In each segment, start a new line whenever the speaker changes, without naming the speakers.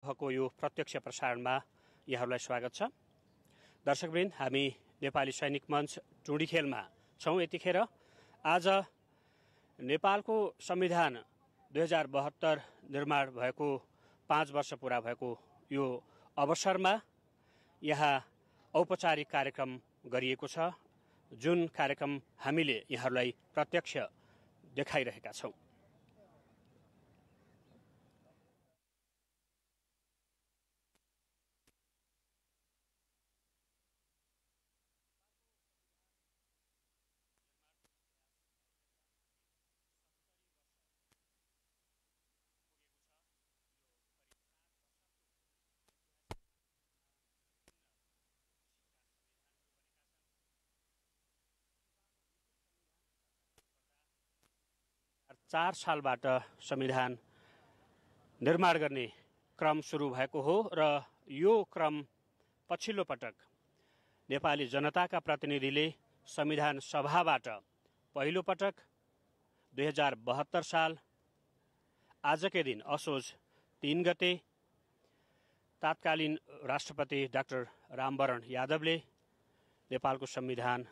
भएको यो प्रत्यक्ष प्रसारणमा यहाँहरूलाई स्वागत छ। दर्शकवृन्द, हामी नेपाली सैनिक मञ्च टुँडिखेलमा छौँ। यतिखेर आज नेपालको संविधान 2072 निर्माण भएको 5 वर्ष पूरा भएको यो अवसरमा यहाँ औपचारिक कार्यक्रम गरिएको छ, जुन कार्यक्रम हामीले यहाँहरूलाई प्रत्यक्ष देखाइरहेका छौँ। चार सालबाट संविधान निर्माण गर्ने क्रम सुरु भएको हो र यो क्रम पछिल्लो पटक नेपाली जनताका प्रतिनिधिले संविधान सभाबाट पहिलो पटक 2072 साल आजकै दिन असोज 3 गते तत्कालीन राष्ट्रपति डाक्टर रामवरण यादवले नेपालको संविधान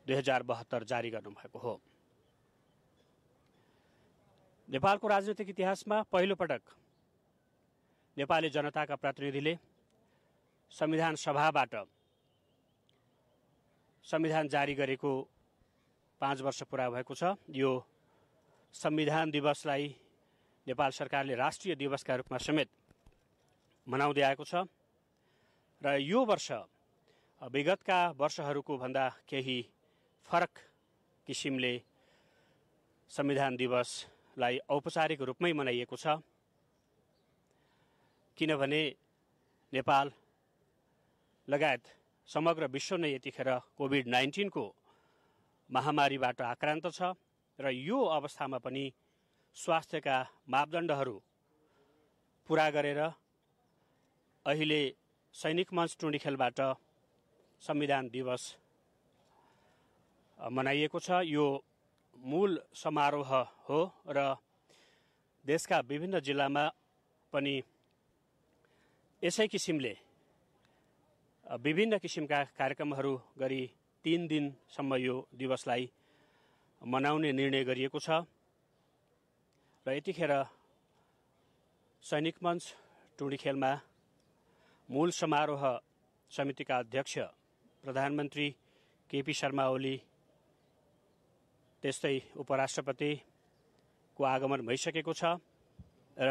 2072 जारी गर्नुभएको हो। नेपालको राजनीतिक इतिहासमा पहिलो पटक नेपाली जनताका प्रतिनिधिले संविधान सभाबाट संविधान जारी गरेको 5 वर्ष पूरा भएको छ। यो संविधान दिवसलाई नेपाल सरकारले राष्ट्रिय दिवसका रूपमा समेत मनाउँदै आएको छ र यो वर्ष विगतका वर्षहरूको भन्दा केही फरक किसिमले संविधान दिवसलाई औपचारिक रूपमै मनाइएको छ, किनभने नेपाल लगायत समग्र विश्व नै यतिखेर कोभिड-19 को महामारीबाट आक्रान्त छ र यो अवस्थामा पनि स्वास्थ्यका मापदण्डहरू पूरा गरेर अहिले सैनिक मञ्च टुँडिखेलबाट संविधान दिवस मनाइएको छ। यो मूल समारोह हो र देशका विभिन्न जिल्लामा पनि यसै किसिमले विभिन्न किसिमका कार्यक्रमहरू गरी 3 दिनसम्म यो दिवसलाई मनाउने निर्णय गरिएको छ र यतिखेर सैनिक मञ्च टुँडिखेलमा मूल समारोह समितिका अध्यक्ष प्रधानमन्त्री केपी शर्मा ओली, त्यस्तै उपराष्ट्रपतिको आगमन भइसकेको छ र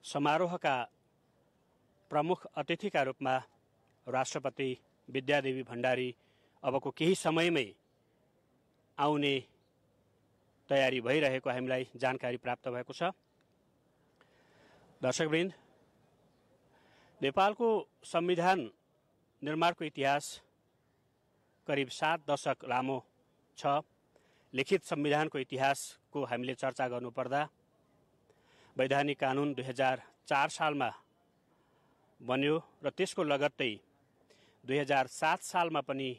समारोहका प्रमुख अतिथिका रूपमा राष्ट्रपति विद्यादेवी भण्डारी अबको केही समयमै आउने तयारी भइरहेको हामीलाई जानकारी प्राप्त भएको छ। दर्शकवृन्द, नेपालको संविधान निर्माणको इतिहास करिब 7 दशक लामो छ। लिखित संविधानको इतिहासको हामीले चर्चा गर्नुपर्दा वैधानिक कानुन 2004 सालमा बन्यो र त्यसको लगत्तै 2007 सालमा पनि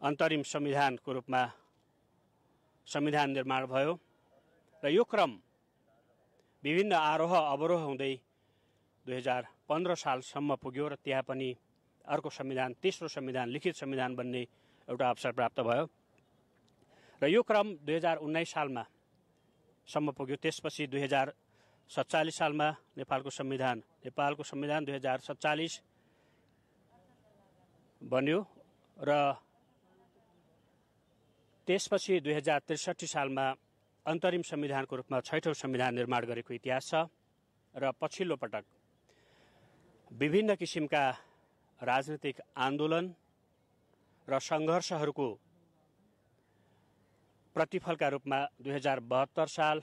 अन्तरिम संविधानको रूपमा संविधान निर्माण भयो र यो क्रम विभिन्न आरोह अवरोह हुँदै 2015 सालसम्म पुग्यो र त्यहाँ पनि अर्को संविधान, तेस्रो संविधान, लिखित संविधान बन्ने एउटा अवसर प्राप्त भयो र यो क्रम 2019 सालमा सम्म पुग्यो। त्यसपछि 2047 सालमा नेपालको संविधान 2047 बन्यो र त्यसपछि 2063 सालमा अन्तरिम संविधानको रूपमा 6औं संविधान निर्माण गरेको इतिहास छ र पछिल्लो पटक विभिन्न किसिमका राजनीतिक आन्दोलन र सङ्घर्षहरूको प्रतिफलका रूपमा 2072 साल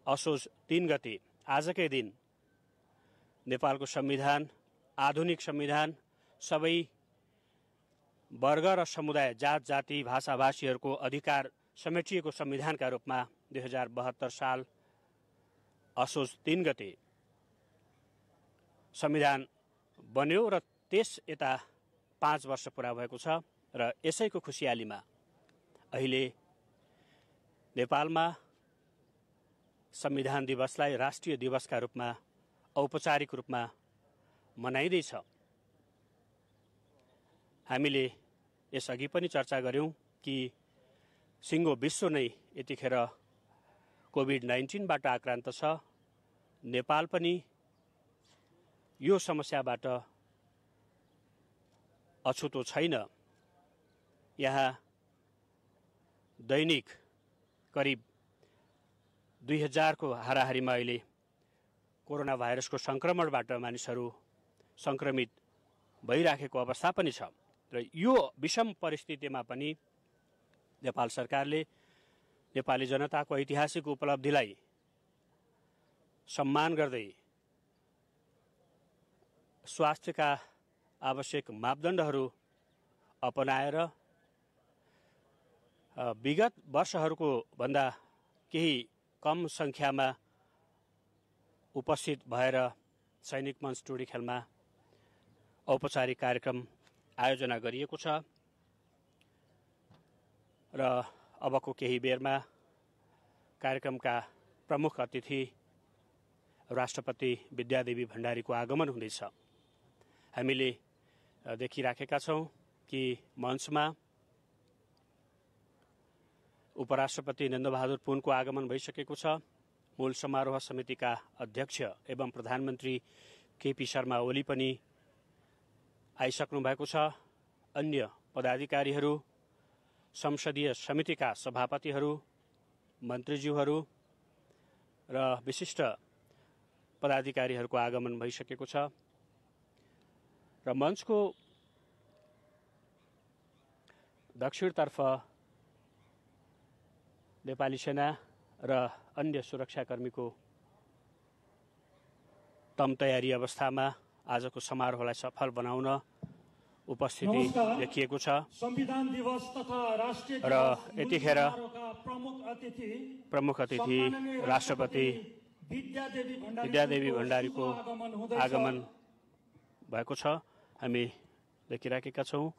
असोज 3 गते आजकै दिन नेपालको संविधान, आधुनिक संविधान, सबै वर्ग र समुदाय, जात जाति, भाषा भाषीहरूको अधिकार समेटिएको संविधानका रूपमा 2072 साल असोज 3 गते संविधान बन्यो र त्यस यता 5 वर्ष पूरा भएको छ र यसैको खुसियालीमा अहिले नेपालमा संविधान दिवसलाई राष्ट्रिय दिवसका रूपमा औपचारिक रूपमा मनाइँदैछ। हामीले यसअघि पनि चर्चा गर्यौं कि सिङ्गो विश्व नै यतिखेर कोभिड-19बाट आक्रान्त छ। नेपाल पनि यो समस्याबाट अछुतो छैन। यहाँ दैनिक करिब 2000 को हाराहारीमा अहिले कोरोना भाइरसको संक्रमणबाट मानिसहरू संक्रमित भइराखेको अवस्था पनि छ र यो विषम परिस्थितिमा पनि नेपाल सरकारले नेपाली जनताको ऐतिहासिक उपलब्धिलाई सम्मान गर्दै स्वास्थ्यका आवश्यक मापदण्डहरू अपनाएर विगत वर्षहरूको भन्दा केही कम संख्यामा उपस्थित भएर सैनिक मञ्च टोडी खेलमा औपचारिक कार्यक्रम आयोजना गरिएको छ र अबको केही बेरमा कार्यक्रमका प्रमुख अतिथि राष्ट्रपति विद्यादेवी भण्डारीको आगमन हुँदैछ। हामीले देखिराखेका छौं कि मञ्चमा उपराष्ट्रपति नन्दबहादुर पुनको आगमन भइसकेको छ। मूल समारोह समितिका अध्यक्ष एवं प्रधानमन्त्री केपी शर्मा ओली पनि आइसक्नु भएको छ। अन्य पदाधिकारीहरू, संसदीय समितिका सभापतिहरू, मन्त्रीज्यूहरू र विशिष्ट पदाधिकारीहरूको आगमन भइसकेको छ र मञ्चको दक्षिणतर्फ नेपाली सेना र अन्य सुरक्षाकर्मीको तम तयारी अवस्थामा आजको समारोहलाई सफल बनाउन उपस्थिति देखिएको छ र यतिखेर प्रमुख अतिथि राष्ट्रपति विद्यादेवी भण्डारीको आगमन भएको छ। हामी देखिराखेका छौं।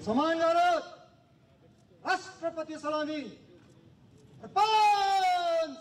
सम्मान गरौँ। राष्ट्रपति सलामी अर्पण।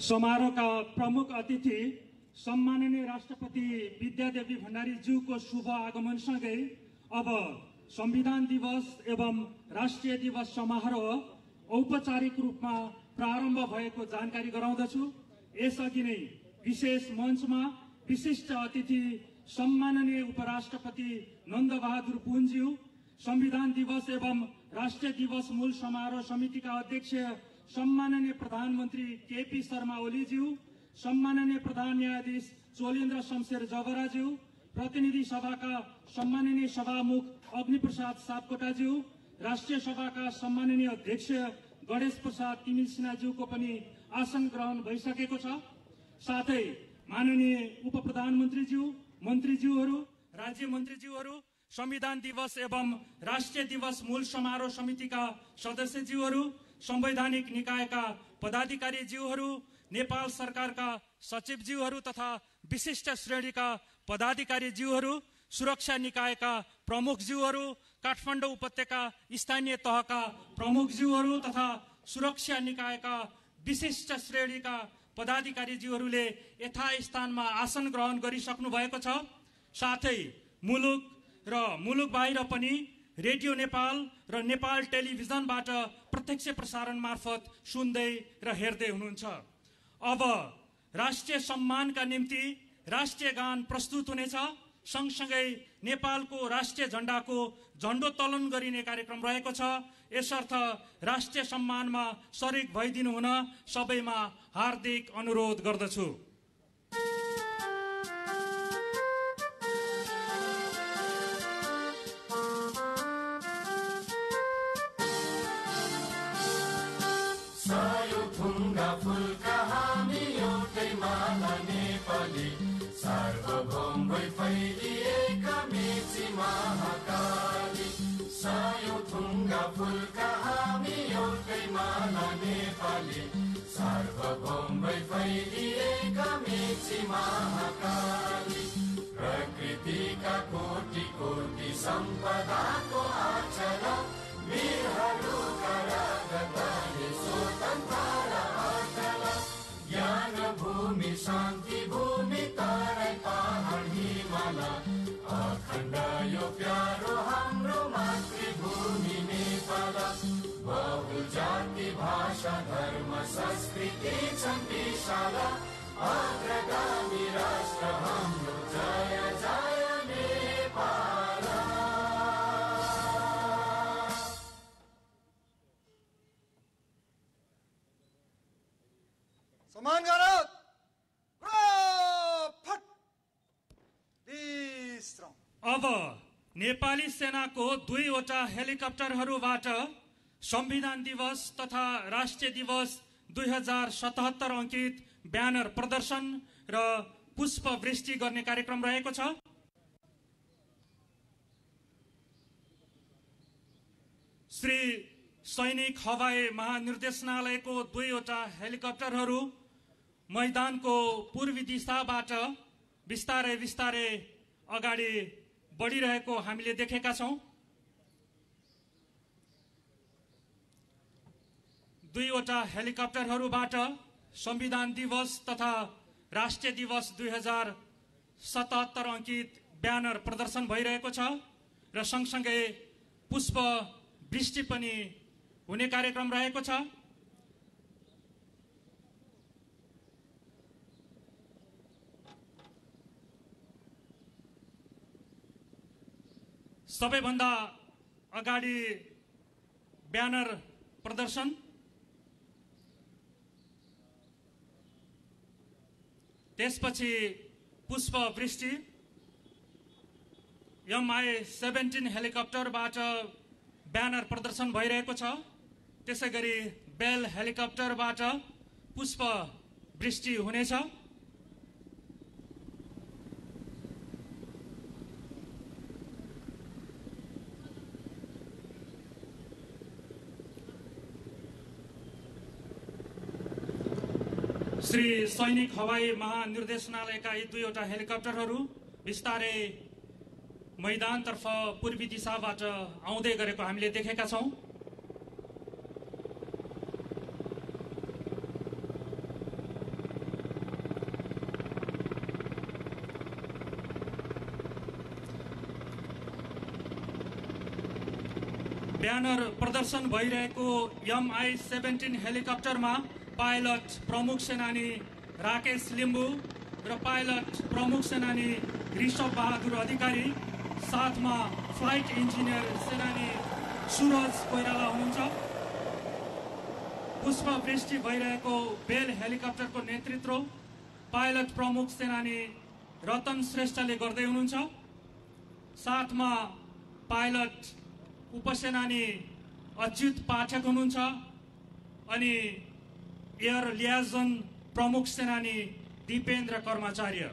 समारोहका प्रमुख अतिथि सम्माननीय राष्ट्रपति विद्यादेवी भण्डारीज्यूको शुभ आगमनसँगै अब संविधान दिवस एवं राष्ट्रिय दिवस समारोह औपचारिक रूपमा प्रारम्भ भएको जानकारी गराउँदछु। यसअघि नै विशेष मञ्चमा विशिष्ट अतिथि सम्माननीय उपराष्ट्रपति नन्दबहादुर पुनज्यू, संविधान दिवस एवं राष्ट्रिय दिवस मूल समारोह समितिका अध्यक्ष सम्माननीय प्रधानमन्त्री केपी शर्मा ओलीज्यू, सम्माननीय प्रधान न्यायाधीश चोलेन्द्र शमशेर जबराज्यू, प्रतिनिधि सभाका सम्माननीय सभामुख अग्निप्रसाद सापकोटाज्यू, राष्ट्रिय सभाका सम्माननीय अध्यक्ष गणेश प्रसाद तिमिल सिन्हाज्यूको पनि आसन ग्रहण भइसकेको छ। साथै माननीय उप प्रधानमन्त्रीज्यू, मन्त्रीज्यूहरू, राज्य मन्त्रीज्यूहरू, संविधान दिवस एवं राष्ट्रिय दिवस मूल समारोह समितिका सदस्यज्यूहरू, संवैधानिक निकायका पदाधिकारीज्यूहरू, नेपाल सरकारका सचिवज्यूहरू तथा विशिष्ट श्रेणीका पदाधिकारीज्यूहरू, सुरक्षा निकायका प्रमुखज्यूहरू, काठमाडौँ उपत्यका स्थानीय तहका प्रमुखज्यूहरू तथा सुरक्षा निकायका विशिष्ट श्रेणीका पदाधिकारीज्यूहरूले यथास्थानमा आसन ग्रहण गरिसक्नु भएको छ। साथै मुलुक र मुलुक बाहिर पनि रेडियो नेपाल र नेपाल टेलिभिजनबाट प्रत्यक्ष प्रसारण मार्फत सुन्दै र हेर्दै हुनुहुन्छ। अब राष्ट्रिय सम्मानका निम्ति राष्ट्रिय गान प्रस्तुत हुनेछ। सँगसँगै नेपालको राष्ट्रिय झण्डाको झण्डोत्तोलन गरिने कार्यक्रम रहेको छ। यसर्थ राष्ट्रिय सम्मानमा शरीक भइदिनु हुन सबैमा हार्दिक अनुरोध गर्दछु।
प्रकृतिका कोटि कोटि सम्पदाको आचल वीरहरूका रगतले स्वतन्त्र अचल ज्ञान भूमि शान्ति भूमि तराई पहाड हिमाल अखण्ड यो प्यारो हाम्रो मातृभूमि नेपाल बहु जाति भाषा धर्म संस्कृति छन् विशाल अग्रगामी राष्ट्र हाम्रो जय जय नेपाल।
सम्मान गरौँ। फट विश्राम।
अब नेपाली सेनाको 2वटा हेलिकप्टरहरूबाट संविधान दिवस तथा राष्ट्रिय दिवस 2077 अंकित ब्यानर प्रदर्शन र पुष्प वृष्टि गर्ने कार्यक्रम रहेको छ। श्री सैनिक हवाई महानिर्देशनालयको 2वटा हेलिकप्टरहरू मैदानको पूर्वी दिशाबाट बिस्तारै बिस्तारै अगाडि बढिरहेको हामीले देखेका छौं। 2वटा हेलिकप्टरहरूबाट संविधान दिवस तथा राष्ट्रिय दिवस 2077 अंकित ब्यानर प्रदर्शन भइरहेको छ र सँगसँगै पुष्प वृष्टि पनि हुने कार्यक्रम रहेको छ। सबैभन्दा अगाडि ब्यानर प्रदर्शन, त्यसपछि पुष्प वृष्टि। MI-17 हेलिकप्टरबाट ब्यानर प्रदर्शन भइरहेको छ। त्यसैगरी बेल हेलिकप्टरबाट पुष्प वृष्टि हुनेछ। श्री सैनिक हवाई महानिर्देशनालयका यी 2वटा हेलिकप्टरहरू बिस्तारै मैदानतर्फ पूर्वी दिशाबाट आउँदै गरेको हामीले देखेका छौं। ब्यानर प्रदर्शन भइरहेको MI-17 हेलिकप्टरमा पाइलट प्रमुख सेनानी राकेश लिम्बू र पाइलट प्रमुख सेनानी ऋषभ बहादुर अधिकारी, साथमा फ्लाइट इन्जिनियर सेनानी सुरज कोइराला हुनुहुन्छ। पुष्पवृष्टि भइरहेको बेल हेलिकप्टरको नेतृत्व पाइलट प्रमुख सेनानी रतन श्रेष्ठले गर्दै हुनुहुन्छ। साथमा पाइलट उपसेनानी अच्युत पाठक हुनुहुन्छ अनि एयर लियाजन प्रमुख सेनानी दीपेन्द्र कर्माचार्य।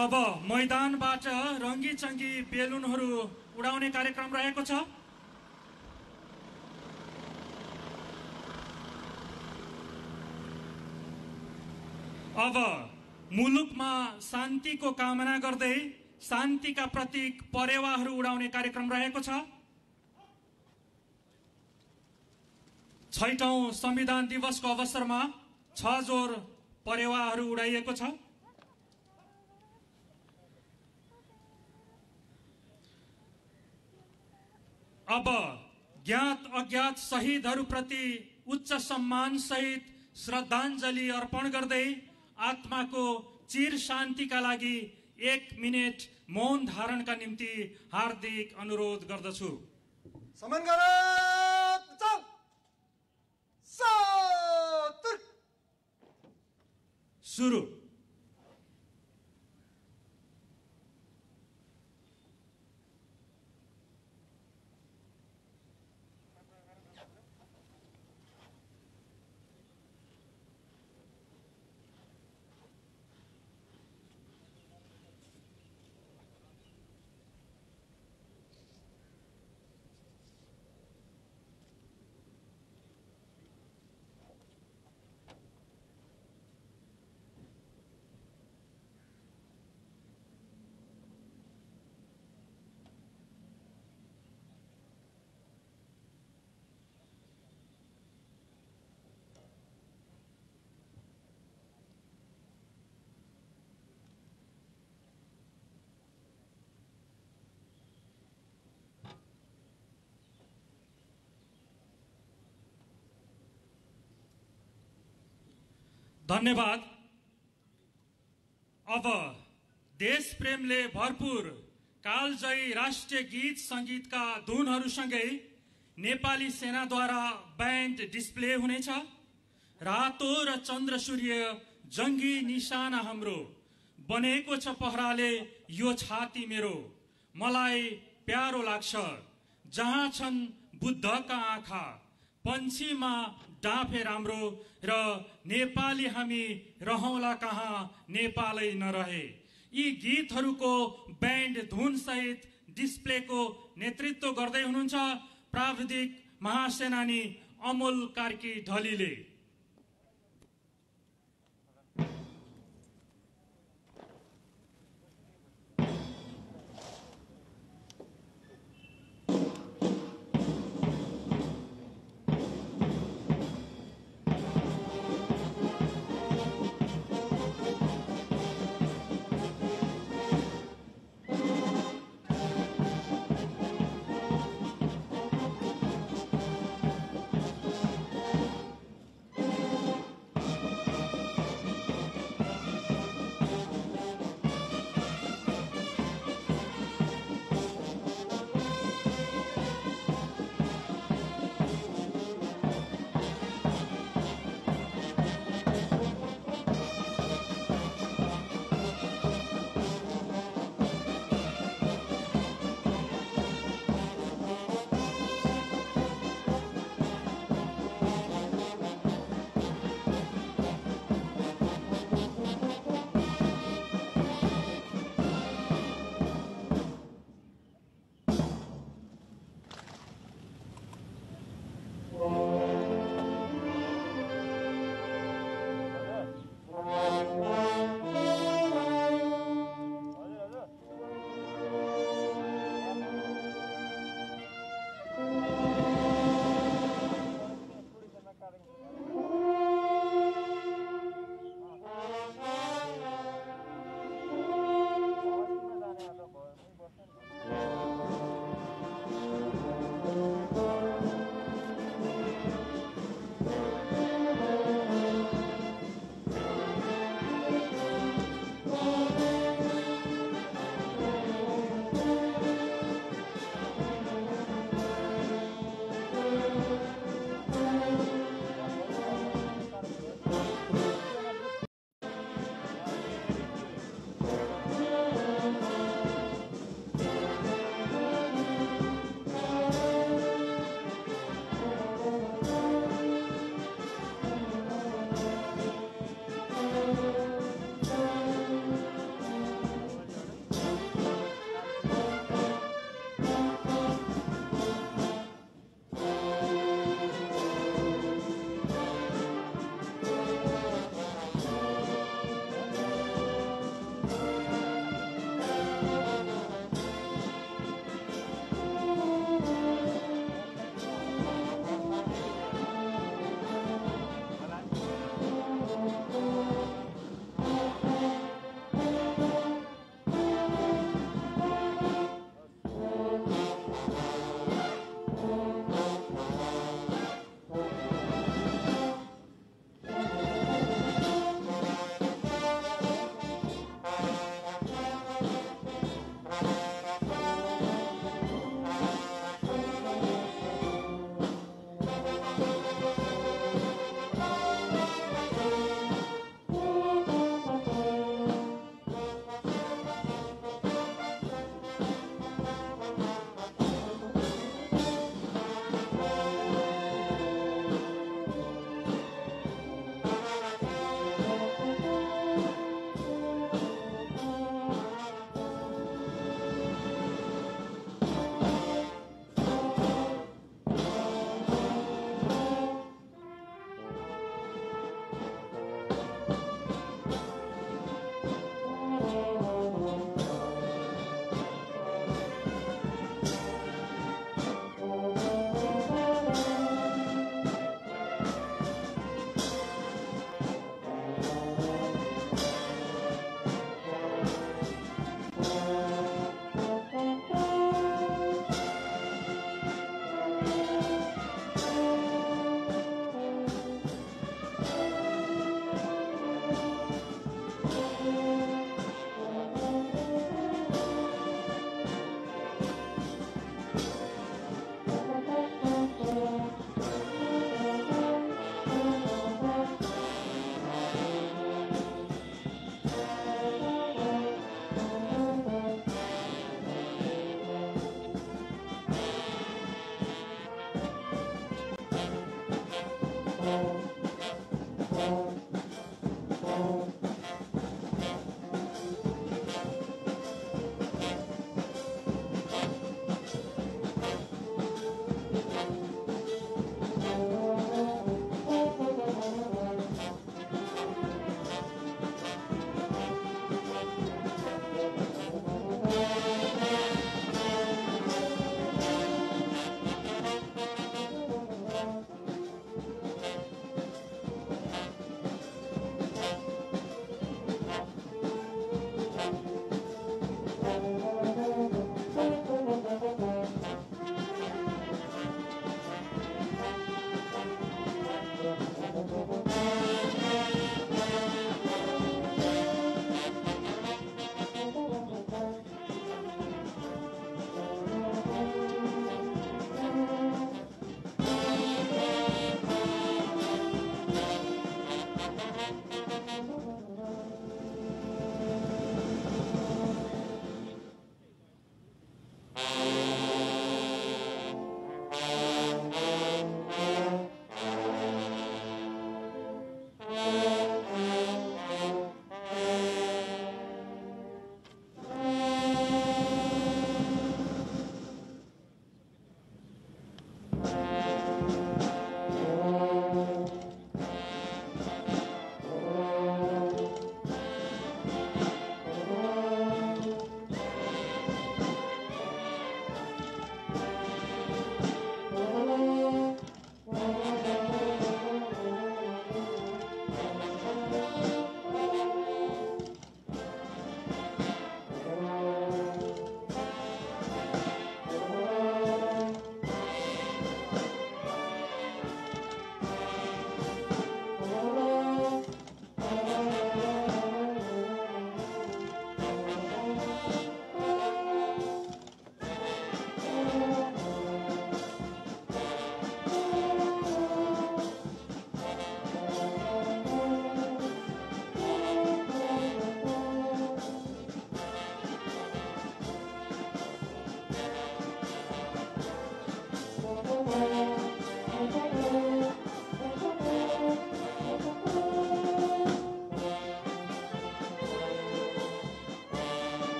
अब मैदानबाट रंगी चंगी बेलुनहरू उडाउने कार्यक्रम रहेको छ। अब मुलुकमा शान्तिको कामना गर्दै शान्तिका प्रतीक परेवाहरू उडाउने कार्यक्रम रहेको छ। 6औं संविधान दिवसको अवसरमा 6 जोर परेवाहरू उडाइएको छ। अब ज्ञात अज्ञात शहीदहरूप्रति उच्च सम्मान सहित श्रद्धाञ्जली अर्पण गर्दै आत्माको चिर शान्तिका लागि 1 मिनेट मौन धारणका निम्ति हार्दिक अनुरोध गर्दछु।
समन गरौँ, चल सतुर
सुरु। धन्यवाद। अब देश प्रेमले भरपूर कालजयी राष्ट्रिय गीत संगीतका धुनहरूसँगै नेपाली सेनाद्वारा ब्यान्ड डिस्प्ले हुनेछ। रातो र चन्द्र सूर्य जंगी निशाना हाम्रो, बनेको छ पहराले यो छाती मेरो। मलाई प्यारो लाग्छ जहाँ छन् बुद्धका आँखा, पंछीमा डाँफे राम्रो र नेपाली हामी रहौला कहाँ नेपालै नरहे। यी गीतहरूको ब्यान्ड धुन सहित डिस्प्लेको नेतृत्व गर्दै हुनुहुन्छ प्राविधिक महासेनानी अमोल कार्की ढलीले।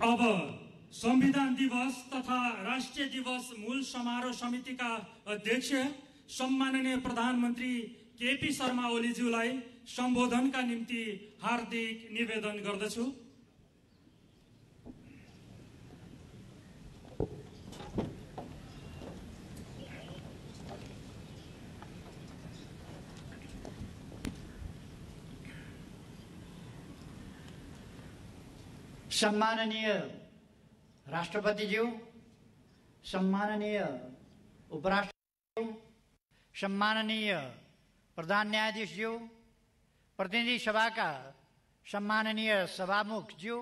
अब संविधान दिवस तथा राष्ट्रिय दिवस मूल समारोह समितिका अध्यक्ष सम्माननीय प्रधानमन्त्री केपी शर्मा ओलीज्यूलाई सम्बोधनका निम्ति हार्दिक निवेदन गर्दछु।
सम्माननीय राष्ट्रपतिज्यू, सम्माननीय उपराष्ट्रपति, सम्माननीय प्रधान न्यायाधीशज्यू, प्रतिनिधि सभाका सम्माननीय सभामुखज्यू,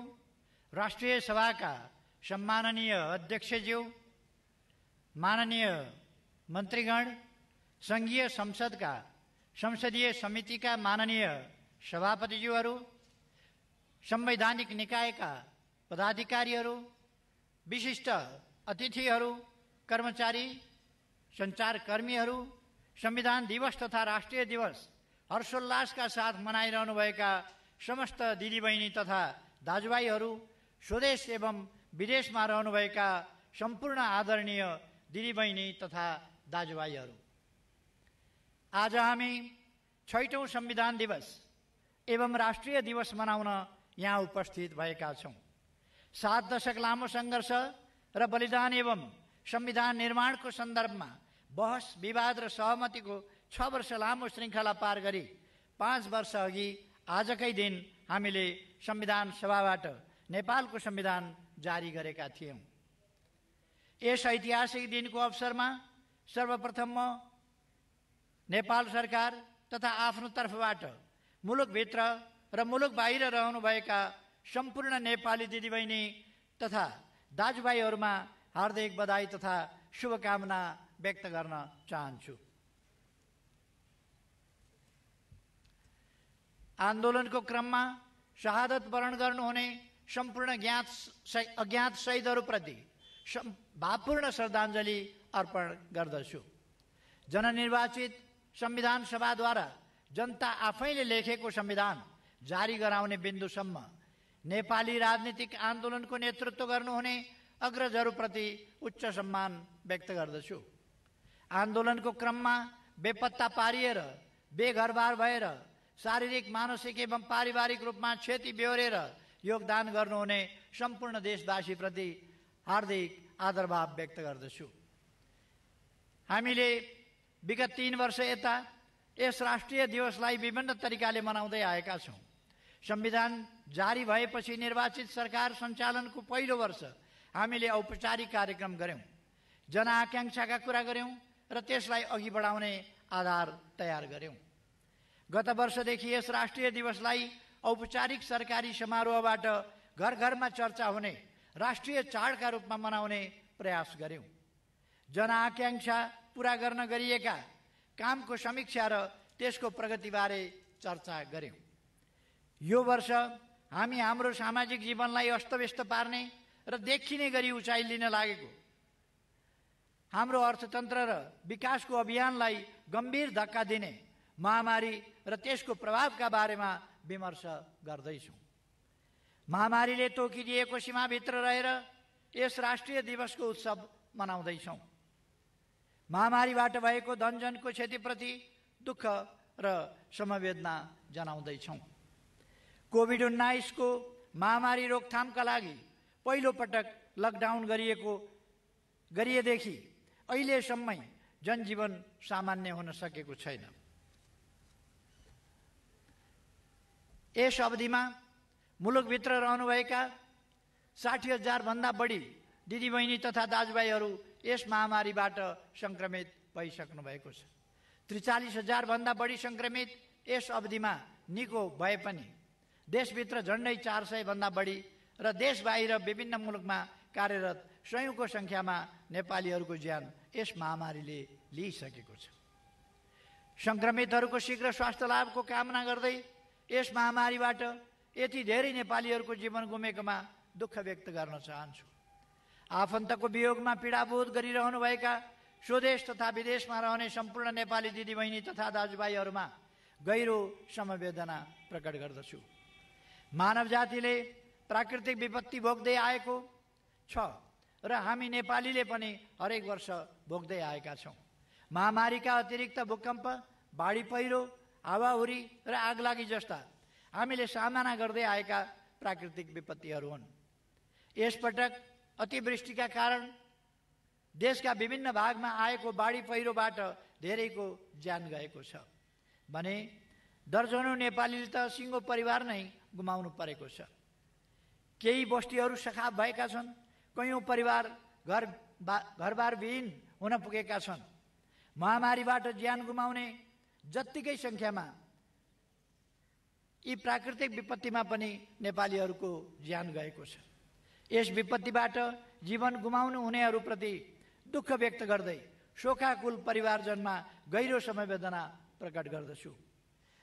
राष्ट्रिय सभाका सम्माननीय अध्यक्षज्यू, माननीय मन्त्रीगण, संघीय संसदका संसदीय समितिका माननीय सभापतिज्यूहरू, संवैधानिक निकायका पदाधिकारीहरू, विशिष्ट अतिथिहरू, कर्मचारी, सञ्चारकर्मीहरू, संविधान दिवस तथा राष्ट्रिय दिवस हर्षोल्लासका साथ मनाइरहनुभएका समस्त दिदीबहिनी तथा दाजुभाइहरू, स्वदेश एवं विदेशमा रहनुभएका सम्पूर्ण आदरणीय दिदीबहिनी तथा दाजुभाइहरू, आज हामी 6औं संविधान दिवस एवं राष्ट्रिय दिवस मनाउन यहाँ उपस्थित भएका छौं। 7 दशक लामो सङ्घर्ष र बलिदान एवं संविधान निर्माणको सन्दर्भमा बहस, विवाद र सहमतिको 6 वर्ष लामो श्रृङ्खला पार गरी 5 वर्ष अघि आजकै दिन हामीले संविधान सभाबाट नेपालको संविधान जारी गरेका थियौं। यस ऐतिहासिक दिनको अवसरमा सर्वप्रथम म नेपाल सरकार तथा आफ्नो तर्फबाट मुलुकभित्र र मुलुक बाहिर रहनुभएका सम्पूर्ण नेपाली दिदीबहिनी तथा दाजुभाइहरूमा हार्दिक बधाई तथा शुभकामना व्यक्त गर्न चाहन्छु। आन्दोलनको क्रममा शहादत वरण गर्नुहुने सम्पूर्ण अज्ञात शहीदहरूप्रति भावपूर्ण श्रद्धाञ्जली अर्पण गर्दछु। जननिर्वाचित संविधान सभाद्वारा जनता आफैले लेखेको संविधान जारी गराउने बिन्दुसम्म नेपाली राजनीतिक आन्दोलनको नेतृत्व गर्नुहुने अग्रजहरूप्रति उच्च सम्मान व्यक्त गर्दछु। आन्दोलनको क्रममा बेपत्ता पारिएर, बेघरबार भएर, शारीरिक, मानसिक एवं पारिवारिक रूपमा क्षति बेहोरेर योगदान गर्नुहुने सम्पूर्ण देशवासीप्रति हार्दिक आदरभाव व्यक्त गर्दछु। हामीले विगत 3 वर्ष यता यस राष्ट्रिय दिवसलाई विभिन्न तरिकाले मनाउँदै आएका छौं। संविधान जारी भएपछि निर्वाचित सरकार सञ्चालनको पहिलो वर्ष हामीले औपचारिक कार्यक्रम गर्यौं, जनआकांक्षाका कुरा गर्यौं र त्यसलाई अघि बढाउने आधार तयार गर्यौं। गत वर्षदेखि यस राष्ट्रिय दिवसलाई औपचारिक सरकारी समारोहबाट घर घरमा चर्चा हुने राष्ट्रिय चाडका रूपमा मनाउने प्रयास गर्यौं। जनआकांक्षा पुरा गर्न गरिएका कामको समीक्षा र त्यसको प्रगतिबारे चर्चा गर्यौँ। यो वर्ष हामी हाम्रो सामाजिक जीवनलाई अस्तव्यस्त पार्ने र देखिने गरी उचाइ लिन लागेको हाम्रो अर्थतन्त्र र विकासको अभियानलाई गम्भीर धक्का दिने महामारी र त्यसको प्रभावका बारेमा विमर्श गर्दैछौँ। महामारीले तोकिदिएको सीमाभित्र रहेर यस राष्ट्रिय दिवसको उत्सव मनाउँदैछौँ। महामारीबाट भएको धनजनको क्षतिप्रति दुःख र समवेदना जनाउँदैछौँ। कोभिड-19 को महामारी रोकथामका लागि पहिलो पटक लकडाउन गरिएदेखि अहिलेसम्मै जनजीवन सामान्य हुन सकेको छैन। यस अवधिमा मुलुकभित्र रहनुभएका 60,000 भन्दा बढी दिदीबहिनी तथा दाजुभाइहरू यस महामारीबाट संक्रमित भइसक्नु भएको छ। 43,000 भन्दा बढी संक्रमित यस अवधिमा निको भए पनि देशभित्र झन्डै 400 भन्दा बढी र देश बाहिर विभिन्न मुलुकमा कार्यरत सयौंको संख्यामा नेपालीहरूको ज्यान यस महामारीले लिइसकेको छ। संक्रमितहरूको शीघ्र स्वास्थ्य लाभको कामना गर्दै यस महामारीबाट यति धेरै नेपालीहरूको जीवन गुमेकोमा दुःख व्यक्त गर्न चाहन्छु। आफन्तको वियोगमा पीडाबोध गरिरहनुभएका स्वदेश तथा विदेशमा रहने सम्पूर्ण नेपाली दिदीबहिनी तथा दाजुभाइहरूमा गहिरो समवेदना प्रकट गर्दछु। मानव जातिले प्राकृतिक विपत्ति भोग्दै आएको छ र हामी नेपालीले पनि हरेक वर्ष भोग्दै आएका छौँ। महामारीका अतिरिक्त भूकम्प, बाढी पहिरो, हावाहुरी र आगलागी जस्ता हामीले सामना गर्दै आएका प्राकृतिक विपत्तिहरू हुन्। यसपटक अतिवृष्टिका कारण देशका विभिन्न भागमा आएको बाढी पहिरोबाट धेरैको ज्यान गएको छ भने दर्जनौं नेपालीले त सिङ्गो परिवार नै गुमाउनु परेको छ। केही बस्तीहरू सखाप भएका छन्, कयौं परिवार घरबार विहीन हुन पुगेका छन्। महामारीबाट ज्यान गुमाउने जत्तिकै संख्यामा यी प्राकृतिक विपत्तिमा पनि नेपालीहरूको ज्यान गएको छ। यस विपत्तिबाट जीवन गुमाउनु हुनेहरूप्रति दुःख व्यक्त गर्दै शोकाकुल परिवारजनमा गहिरो समवेदना प्रकट गर्दछु।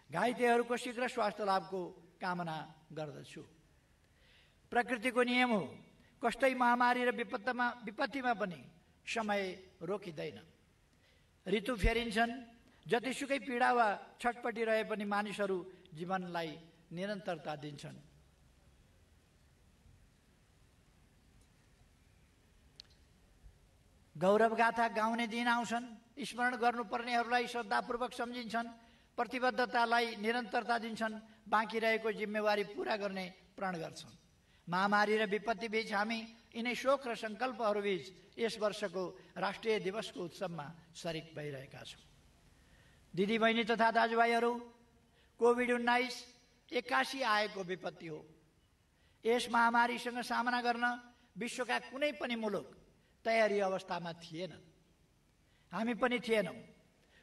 घाइतेहरूको शीघ्र स्वास्थ्य लाभको कामना गर्दछु। प्रकृतिको नियम हो, कष्टै महामारी र विपत्तिमा पनि समय रोकिँदैन। ऋतु फेरिन्छन्, जतिसुकै पीडा वा छटपटी रहे पनि मानिसहरू जीवनलाई निरन्तरता दिन्छन्। गौरवगाथा गाउने दिन आउँछन्, स्मरण गर्नुपर्नेहरूलाई श्रद्धापूर्वक सम्झिन्छन्, प्रतिबद्धतालाई निरन्तरता दिन्छन्, बाँकी रहेको जिम्मेवारी पूरा गर्ने प्रण गर्छन्। महामारी र विपत्ति बीच हामी यिनै शोक र सङ्कल्पहरूबीच यस वर्षको राष्ट्रिय दिवसको उत्सवमा सरिक भइरहेका छौँ। दिदीबहिनी तथा दाजुभाइहरू, कोभिड-19 एक्कासी आएको विपत्ति हो। यस महामारीसँग सामना गर्न विश्वका कुनै पनि मुलुक तयारी अवस्थामा थिएन, हामी पनि थिएनौँ।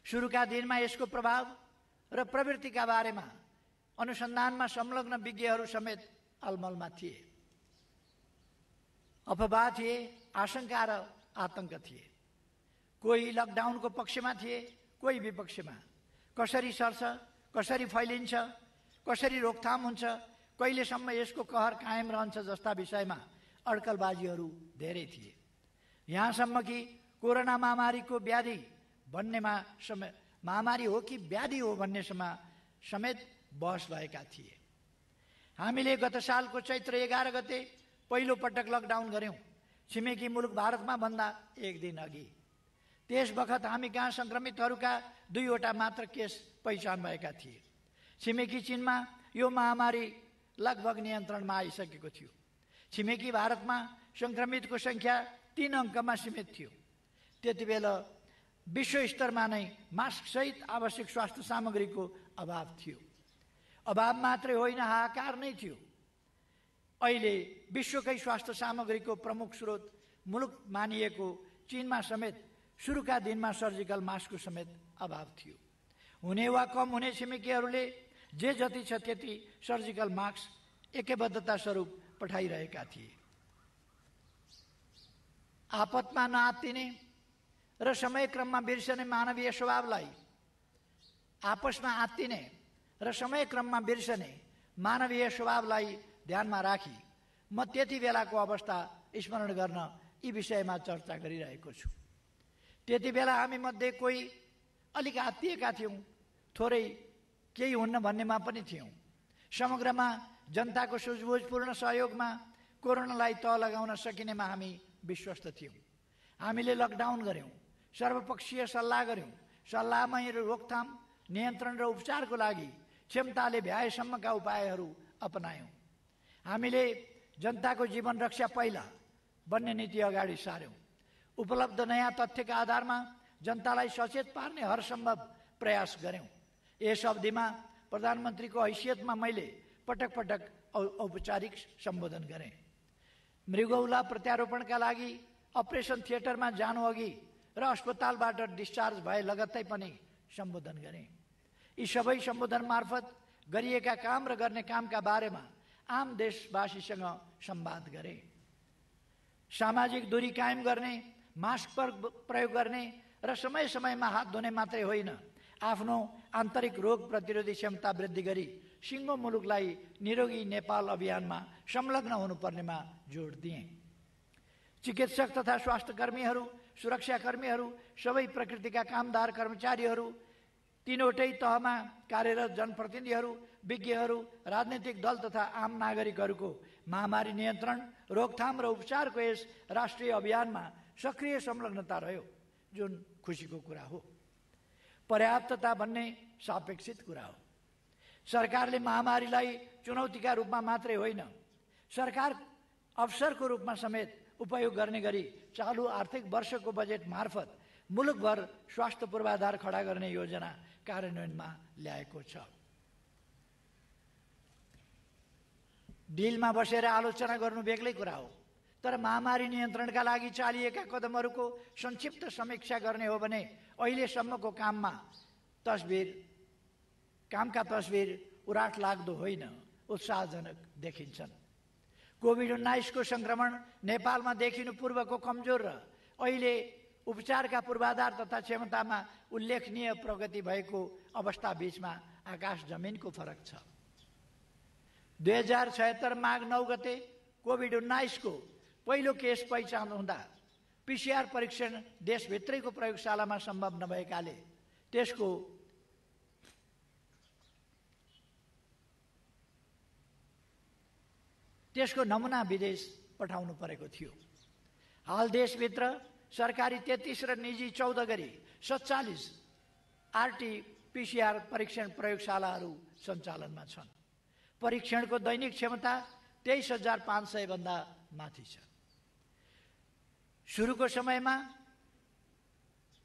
सुरुका दिनमा यसको प्रभाव र प्रवृत्तिका बारेमा अनुसन्धानमा संलग्न विज्ञहरू समेत अलमलमा थिए। अफवाह थिए, आशंका र आतंक थिए। कोही लकडाउनको पक्षमा थिए, कोही विपक्षमा। कसरी सर्छ, कसरी फैलिन्छ, कसरी रोकथाम हुन्छ, कहिलेसम्म यसको कहर कायम रहन्छ जस्ता विषयमा अड्कलबाजीहरू धेरै थिए। यहाँसम्म कि कोरोना महामारीको व्याधि भन्नेमा महामारी हो कि व्याधि हो भन्नेसम्म समेत बहस भएका थिए। हामीले गत सालको चैत्र 11 गते पहिलो पटक लकडाउन गर्यौं, छिमेकी मुलुक भारतमा भन्दा एक दिन अघि। त्यस बखत हामी कहाँ संक्रमितहरूका 2वटा मात्र केस पहिचान भएका थिए। छिमेकी चीनमा यो महामारी लगभग नियन्त्रणमा आइसकेको थियो। छिमेकी भारतमा संक्रमितको संख्या 3 अङ्कमा सीमित थियो। त्यति बेला विश्व स्तरमा नै मास्क सहित आवश्यक स्वास्थ्य सामग्रीको अभाव थियो। अभाव मात्रै होइन, हाहाकार नै थियो। अहिले विश्वकै स्वास्थ्य सामग्रीको प्रमुख स्रोत मुलुक मानिएको चीनमा समेत सुरुका दिनमा सर्जिकल मास्कको समेत अभाव थियो। हुने वा कम हुने छिमेकीहरूले जे जति छ त्यति सर्जिकल मास्क एकबद्धता स्वरूप पठाइरहेका थिए। आपतमा नआत्तिने र समयक्रममा बिर्सने मानवीय स्वभावलाई आपसमा आत्तिने र समयक्रममा बिर्सने मानवीय स्वभावलाई ध्यानमा राखी म त्यति बेलाको अवस्था स्मरण गर्न यी विषयमा चर्चा गरिरहेको छु। त्यति बेला हामी मध्ये कोही अलिक आत्तिएका थियौँ, थोरै केही हुन्न भन्नेमा पनि थियौँ। समग्रमा जनताको सुझबुझपूर्ण सहयोगमा कोरोनालाई तह लगाउन सकिनेमा हामी विश्वस्त थियौँ। हामीले लकडाउन गऱ्यौँ, सर्वपक्षीय सल्लाह गऱ्यौँ, सल्लाहमा रोकथाम, नियन्त्रण र उपचारको लागि क्षमताले भ्याएसम्मका उपायहरू अपनायौँ। हामीले जनताको जीवन रक्षा पहिला भन्ने नीति अगाडि सार्यौँ। उपलब्ध नयाँ तथ्यका आधारमा जनतालाई सचेत पार्ने हरसम्भव प्रयास गऱ्यौँ। यस अवधिमा प्रधानमन्त्रीको हैसियतमा मैले पटक पटक औपचारिक सम्बोधन गरेँ। मृगौला प्रत्यारोपणका लागि अपरेसन थिएटरमा जानुअघि र अस्पतालबाट डिस्चार्ज भए लगत्तै पनि सम्बोधन गरेँ। यी सबै सम्बोधन मार्फत गरिएका काम र गर्ने कामका बारेमा आम देशवासीसँग संवाद गरेँ। सामाजिक दूरी कायम गर्ने, मास्क प्रयोग गर्ने र समय समयमा हात धुने मात्रै होइन, आफ्नो आन्तरिक रोग प्रतिरोधी क्षमता वृद्धि गरी सिङ्गो मुलुकलाई निरोगी नेपाल अभियानमा संलग्न हुनुपर्नेमा जोड दिएँ। चिकित्सक तथा स्वास्थ्यकर्मीहरू, सुरक्षाकर्मीहरू, सबै प्रकृतिका कामदार कर्मचारीहरू, तीनवटै तहमा कार्यरत जनप्रतिनिधिहरू, विज्ञहरू, राजनीतिक दल तथा आम नागरिकहरूको महामारी नियन्त्रण, रोकथाम र उपचारको यस राष्ट्रिय अभियानमा सक्रिय संलग्नता रह्यो, जुन खुसीको कुरा हो। पर्याप्तता भन्ने सापेक्षित कुरा हो। सरकारले महामारीलाई चुनौतीका रूपमा मात्रै होइन, सरकार अवसरको रूपमा समेत उपयोग गर्ने गरी चालु आर्थिक वर्षको बजेट मार्फत मुलुकभर स्वास्थ्य पूर्वाधार खडा गर्ने योजना कार्यान्वयनमा ल्याएको छ। डिलमा बसेर आलोचना गर्नु बेग्लै कुरा हो, तर महामारी नियन्त्रणका लागि चालिएका कदमहरूको संक्षिप्त समीक्षा गर्ने हो भने अहिलेसम्मको कामका तस्बिर उराट लाग्दो होइन, उत्साहजनक देखिन्छन्। कोभिड-19 को संक्रमण नेपालमा देखिनु पूर्वको कमजोर र अहिले उपचारका पूर्वाधार तथा क्षमतामा उल्लेखनीय प्रगति भएको अवस्था बीचमा आकाश जमिनको फरक छ। 2076 माघ 9 गते कोभिड-19 को पहिलो केस पहिचान हुँदा पीसीआर परीक्षण देशभित्रैको प्रयोगशालामा सम्भव नभएकाले त्यसको नमुना विदेश पठाउनु परेको थियो। हाल देशभित्र सरकारी 33 र निजी 14 गरी 47 आरटी-पीसीआर परीक्षण प्रयोगशालाहरू सञ्चालनमा छन्। परीक्षणको दैनिक क्षमता 23,500 भन्दा माथि छ। सुरुको समयमा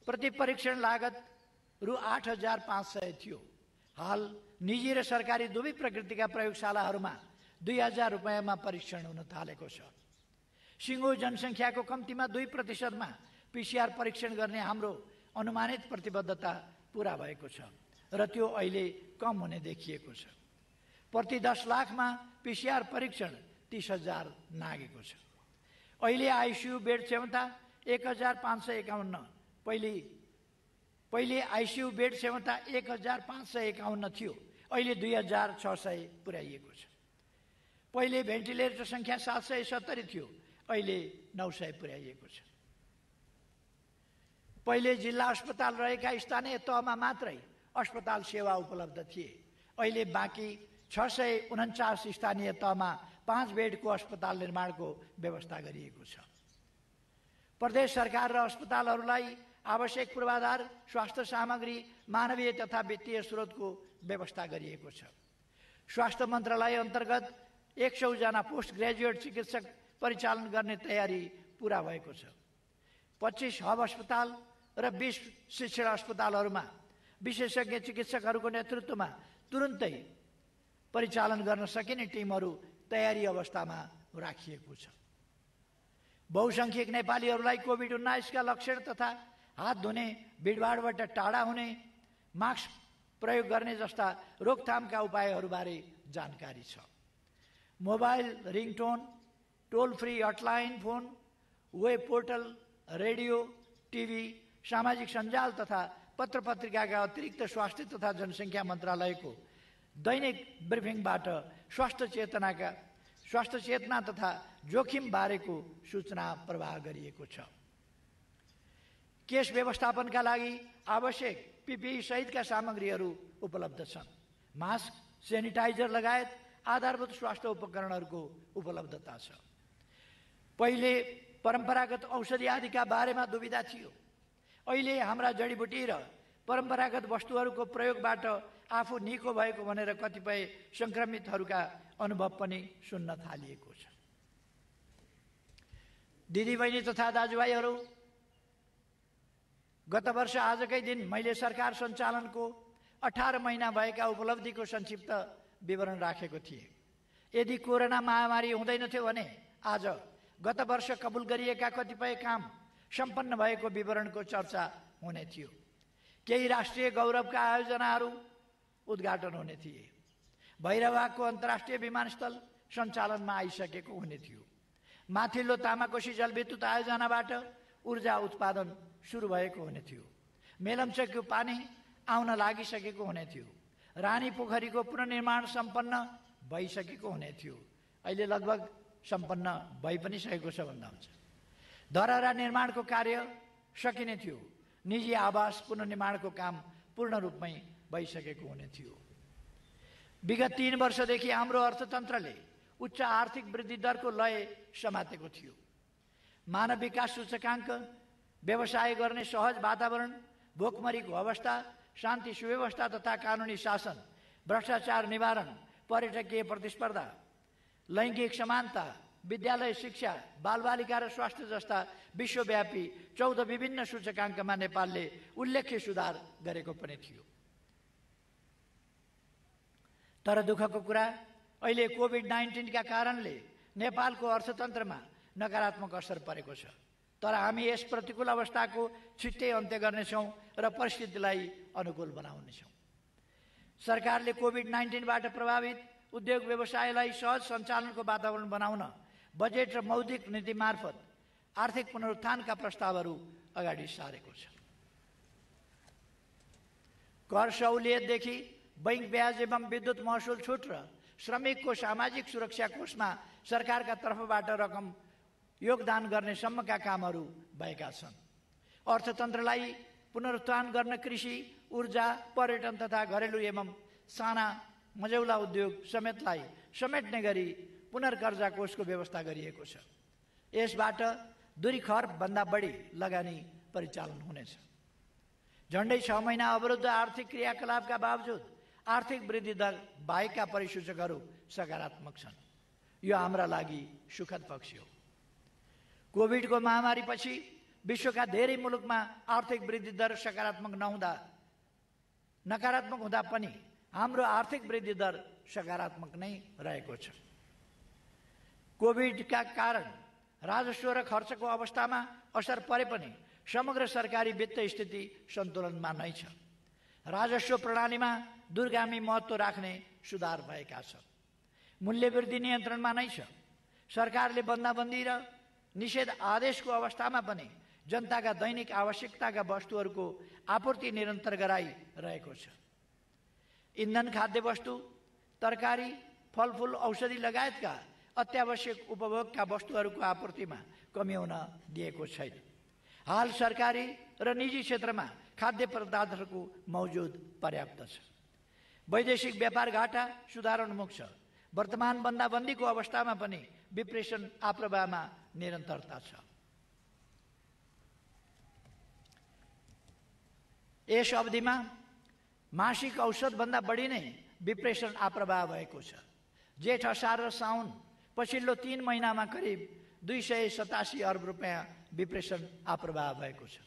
प्रति परीक्षण लागत रु 8,500 थियो। हाल निजी र सरकारी दुवै प्रकृतिका प्रयोगशालाहरूमा 2,000 रुपैयाँमा परीक्षण हुन थालेको छ। सिङ्गो जनसङ्ख्याको कम्तीमा 2% पीसीआर परीक्षण गर्ने हाम्रो अनुमानित प्रतिबद्धता पूरा भएको छ र त्यो अहिले कम हुने देखिएको छ। प्रति 10 लाखमा पीसीआर परीक्षण 30,000 नागेको छ। अहिले आइसियु बेड क्षमता 1,551, पहिले आइसियु बेड क्षमता 1,551 थियो, अहिले 2,600 पुर्याइएको छ। पहिले भेन्टिलेटर संख्या 770 थियो, अहिले 900 पुर्याइएको छ। पहिले जिल्ला अस्पताल रहेका स्थानीय तहमा मात्रै अस्पताल सेवा उपलब्ध थिए, अहिले बाँकी 649 स्थानीय तहमा 5 बेडको अस्पताल निर्माणको व्यवस्था गरिएको छ। प्रदेश सरकार र अस्पतालहरूलाई आवश्यक पूर्वाधार, स्वास्थ्य सामग्री, मानवीय तथा वित्तीय स्रोतको व्यवस्था गरिएको छ। स्वास्थ्य मन्त्रालय अन्तर्गत 100 जना पोस्ट ग्रेजुएट चिकित्सक परिचालन गर्ने तयारी पूरा भएको छ। 25 हब अस्पताल र 20 शिक्षण अस्पतालहरूमा विशेषज्ञ चिकित्सकहरूको नेतृत्वमा तुरुन्तै परिचालन गर्न सकिने टिमहरू तयारी अवस्थामा राखिएको छ। बहुसङ्ख्यक नेपालीहरूलाई कोभिड-19 का लक्षण तथा हात धुने, भिडभाडबाट टाढा हुने, मास्क प्रयोग गर्ने जस्ता रोकथामका उपायहरूबारे जानकारी छ। Mobile ringtone, toll free hotline phone, web portal, radio, TV सामाजिक सञ्जाल तथा पत्र पत्रिकाका अतिरिक्त स्वास्थ्य तथा जनसङ्ख्या मन्त्रालयको दैनिक ब्रिफिङबाट स्वास्थ्य चेतना तथा जोखिम बारेको सूचना प्रवाह गरिएको छ। केस व्यवस्थापनका लागि आवश्यक पिपिई सहितका सामग्रीहरू उपलब्ध छन्। मास्क, सेनिटाइजर लगायत आधारभूत स्वास्थ्य उपकरणहरूको उपलब्धता छ। पहिले परम्परागत औषधि आदिका बारेमा दुविधा थियो। अहिले हाम्रा जडीबुटी र परम्परागत वस्तुहरूको प्रयोगबाट आफू निको भएको भनेर कतिपय संक्रमितहरूका अनुभव पनि सुन्न थालिएको छ। दिदीबहिनी तथा दाजुभाइहरू, गत वर्ष आजकै दिन मैले सरकार सञ्चालनको 18 महिना भएका उपलब्धिको संक्षिप्त विवरण राखेको थिएँ। यदि कोरोना महामारी हुँदैनथ्यो भने आज गत वर्ष कबुल गरिएका कतिपय काम सम्पन्न भएको विवरणको चर्चा हुने थियो। केही राष्ट्रिय गौरवका आयोजनाहरू उद्घाटन हुने थिए। भैरवाको अन्तर्राष्ट्रिय विमानस्थल सञ्चालनमा आइसकेको हुने थियो। माथिल्लो तामाकोशी जलविद्युत आयोजनाबाट ऊर्जा उत्पादन सुरु भएको हुने थियो। मेलम्चको पानी आउन लागिसकेको हुने थियो। रानी पोखरीको पुनर्निर्माण सम्पन्न भइसकेको हुने थियो। अहिले लगभग सम्पन्न भइ पनि सकेको छ भन्दा हुन्छ। धरहरा निर्माणको कार्य सकिने थियो। निजी आवास पुनर्निर्माणको काम पूर्ण रूपमै भइसकेको हुने थियो। विगत 3 वर्षदेखि हाम्रो अर्थतन्त्रले उच्च आर्थिक वृद्धि दरको लय समातेको थियो। मानव विकास सूचकाङ्क, व्यवसाय गर्ने सहज वातावरण, भोकमरीको अवस्था, शान्ति सुव्यवस्था तथा कानुनी शासन, भ्रष्टाचार निवारण, पर्यटकीय प्रतिस्पर्धा, लैङ्गिक समानता, विद्यालय शिक्षा, बालबालिका र स्वास्थ्य जस्ता विश्वव्यापी 14 विभिन्न सूचकाङ्कमा नेपालले उल्लेख्य सुधार गरेको पनि थियो। तर दुःखको कुरा, अहिले कोभिड-19 का कारणले नेपालको अर्थतन्त्रमा नकारात्मक असर परेको छ। तर हामी यस प्रतिकूल अवस्थाको छिट्टै अन्त्य गर्नेछौँ र परिस्थितिलाई अनुकूल बनाउनेछौँ। सरकारले कोभिड-19बाट प्रभावित उद्योग व्यवसायलाई सहज सञ्चालनको वातावरण बनाउन बजेट र मौद्रिक नीति मार्फत आर्थिक पुनरुत्थानका प्रस्तावहरू अगाडि सारेको छ। कर सहुलियतदेखि बैंक ब्याज एवं विद्युत महसुल छुट र श्रमिकको सामाजिक सुरक्षा कोषमा सरकारका तर्फबाट रकम योगदान गर्ने सम्मका कामहरू भएका छन्। अर्थतन्त्रलाई पुनरुत्थान गर्न कृषि, ऊर्जा, पर्यटन तथा घरेलु एवं साना मझौला उद्योग समेतलाई समेट्ने गरी पुनर्कर्जा कोषको व्यवस्था गरिएको छ। यसबाट 2 खर्बभन्दा बढी लगानी परिचालन हुनेछ। झन्डै 6 महिना अवरुद्ध आर्थिक क्रियाकलापका बावजुद आर्थिक वृद्धि दर बाहेकका परिसूचकहरू सकारात्मक छन्। यो हाम्रा लागि सुखद पक्ष हो। कोभिडको महामारीपछि विश्वका धेरै मुलुकमा आर्थिक वृद्धि दर नकारात्मक हुँदा पनि हाम्रो आर्थिक वृद्धि दर सकारात्मक नै रहेको छ। कोभिडका कारण राजस्व र खर्चको अवस्थामा असर परे पनि समग्र सरकारी वित्त स्थिति सन्तुलनमा नै छ। राजस्व प्रणालीमा दूरगामी महत्त्व राख्ने सुधार भएका छन्। मूल्यवृद्धि नियन्त्रणमा नै छ। सरकारले बन्दाबन्दी र निषेध आदेशको अवस्थामा पनि जनताका दैनिक आवश्यकताका वस्तुहरूको आपूर्ति निरन्तर गराइरहेको छ। इन्धन, खाद्य वस्तु, तरकारी, फलफुल, औषधि लगायतका अत्यावश्यक उपभोगका वस्तुहरूको आपूर्तिमा कमी हुन दिएको छैन। हाल सरकारी र निजी क्षेत्रमा खाद्य पदार्थहरूको मौजुद पर्याप्त छ। वैदेशिक व्यापार घाटा सुधारोन्मुख छ। वर्तमान बन्दाबन्दीको अवस्थामा पनि विप्रेषण आप्रवाहमा निरन्तरता छ। यस अवधिमा मासिक औसतभन्दा बढी नै विप्रेषण आप्रवाह भएको छ। जेठ, असार र साउन पछिल्लो 3 महिनामा करिब 287 अर्ब रुपियाँ विप्रेषण आप्रवाह भएको छ।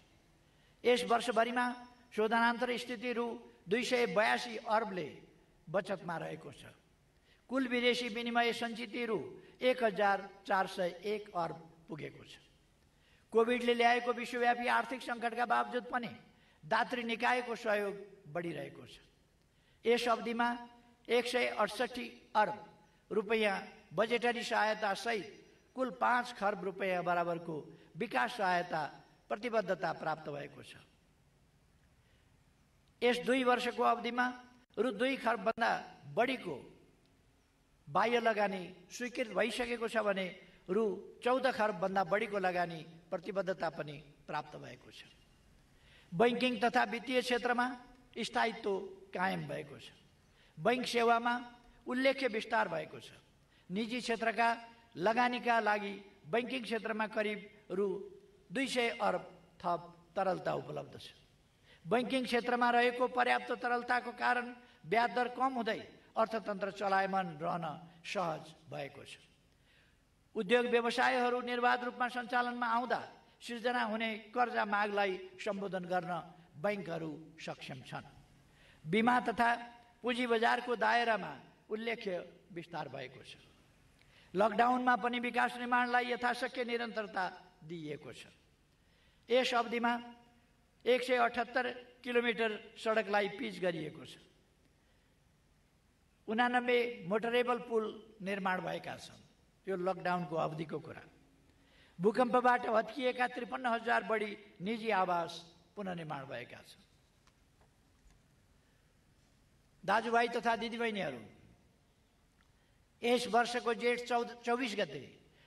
यस वर्षभरिमा शोधनान्तर स्थिति रु 282 अर्बले बचतमा रहेको छ। कुल विदेशी विनिमय सञ्चित रु 1401 अर्ब पुगेको छ। कोभिडले ल्याएको विश्वव्यापी आर्थिक सङ्कटका बावजुद पनि दात्री निकायको सहयोग बढिरहेको छ। यस अवधिमा 168 अर्ब रुपियाँ बजेटरी सहायता सहित कुल 5 खर्ब रुपियाँ बराबरको विकास सहायता प्रतिबद्धता प्राप्त भएको छ। यस 2 वर्षको अवधिमा रु 2 खर्बभन्दा बढीको बाह्य लगानी स्वीकृत भइसकेको छ भने रु 14 खर्बभन्दा बढीको लगानी प्रतिबद्धता पनि प्राप्त भएको छ। बैंकिङ तथा वित्तीय क्षेत्रमा स्थायित्व कायम भएको छ। बैंक सेवामा उल्लेख्य विस्तार भएको छ। निजी क्षेत्रका लगानीका लागि बैंकिङ क्षेत्रमा करिब रु 200 अर्ब थप तरलता उपलब्ध छ। बैंकिङ क्षेत्रमा रहेको पर्याप्त तरलताको कारण ब्याज दर कम हुँदै अर्थतन्त्र चलायमान रहन सहज भएको छ। उद्योग व्यवसायहरू निर्वाध रूपमा सञ्चालनमा आउँदा सिर्जना हुने कर्जा मागलाई सम्बोधन गर्न बैंकहरू सक्षम छन्। बीमा तथा पुँजी बजारको दायरामा उल्लेख्य विस्तार भएको छ। लकडाउनमा पनि विकास निर्माणलाई यथाशक्य निरन्तरता दिइएको छ। यस अवधिमा 178 किलोमिटर सडकलाई पिच गरिएको छ। 89 मोटरेबल पुल निर्माण भएका छन्। यो लकडाउनको अवधिको कुरा। भूकम्पबाट भत्किएका 53,000 बढी निजी आवास पुनर्निर्माण भएका छन्। दाजुभाइ तथा दिदीबहिनीहरू, यस वर्षको जेठ 24 गते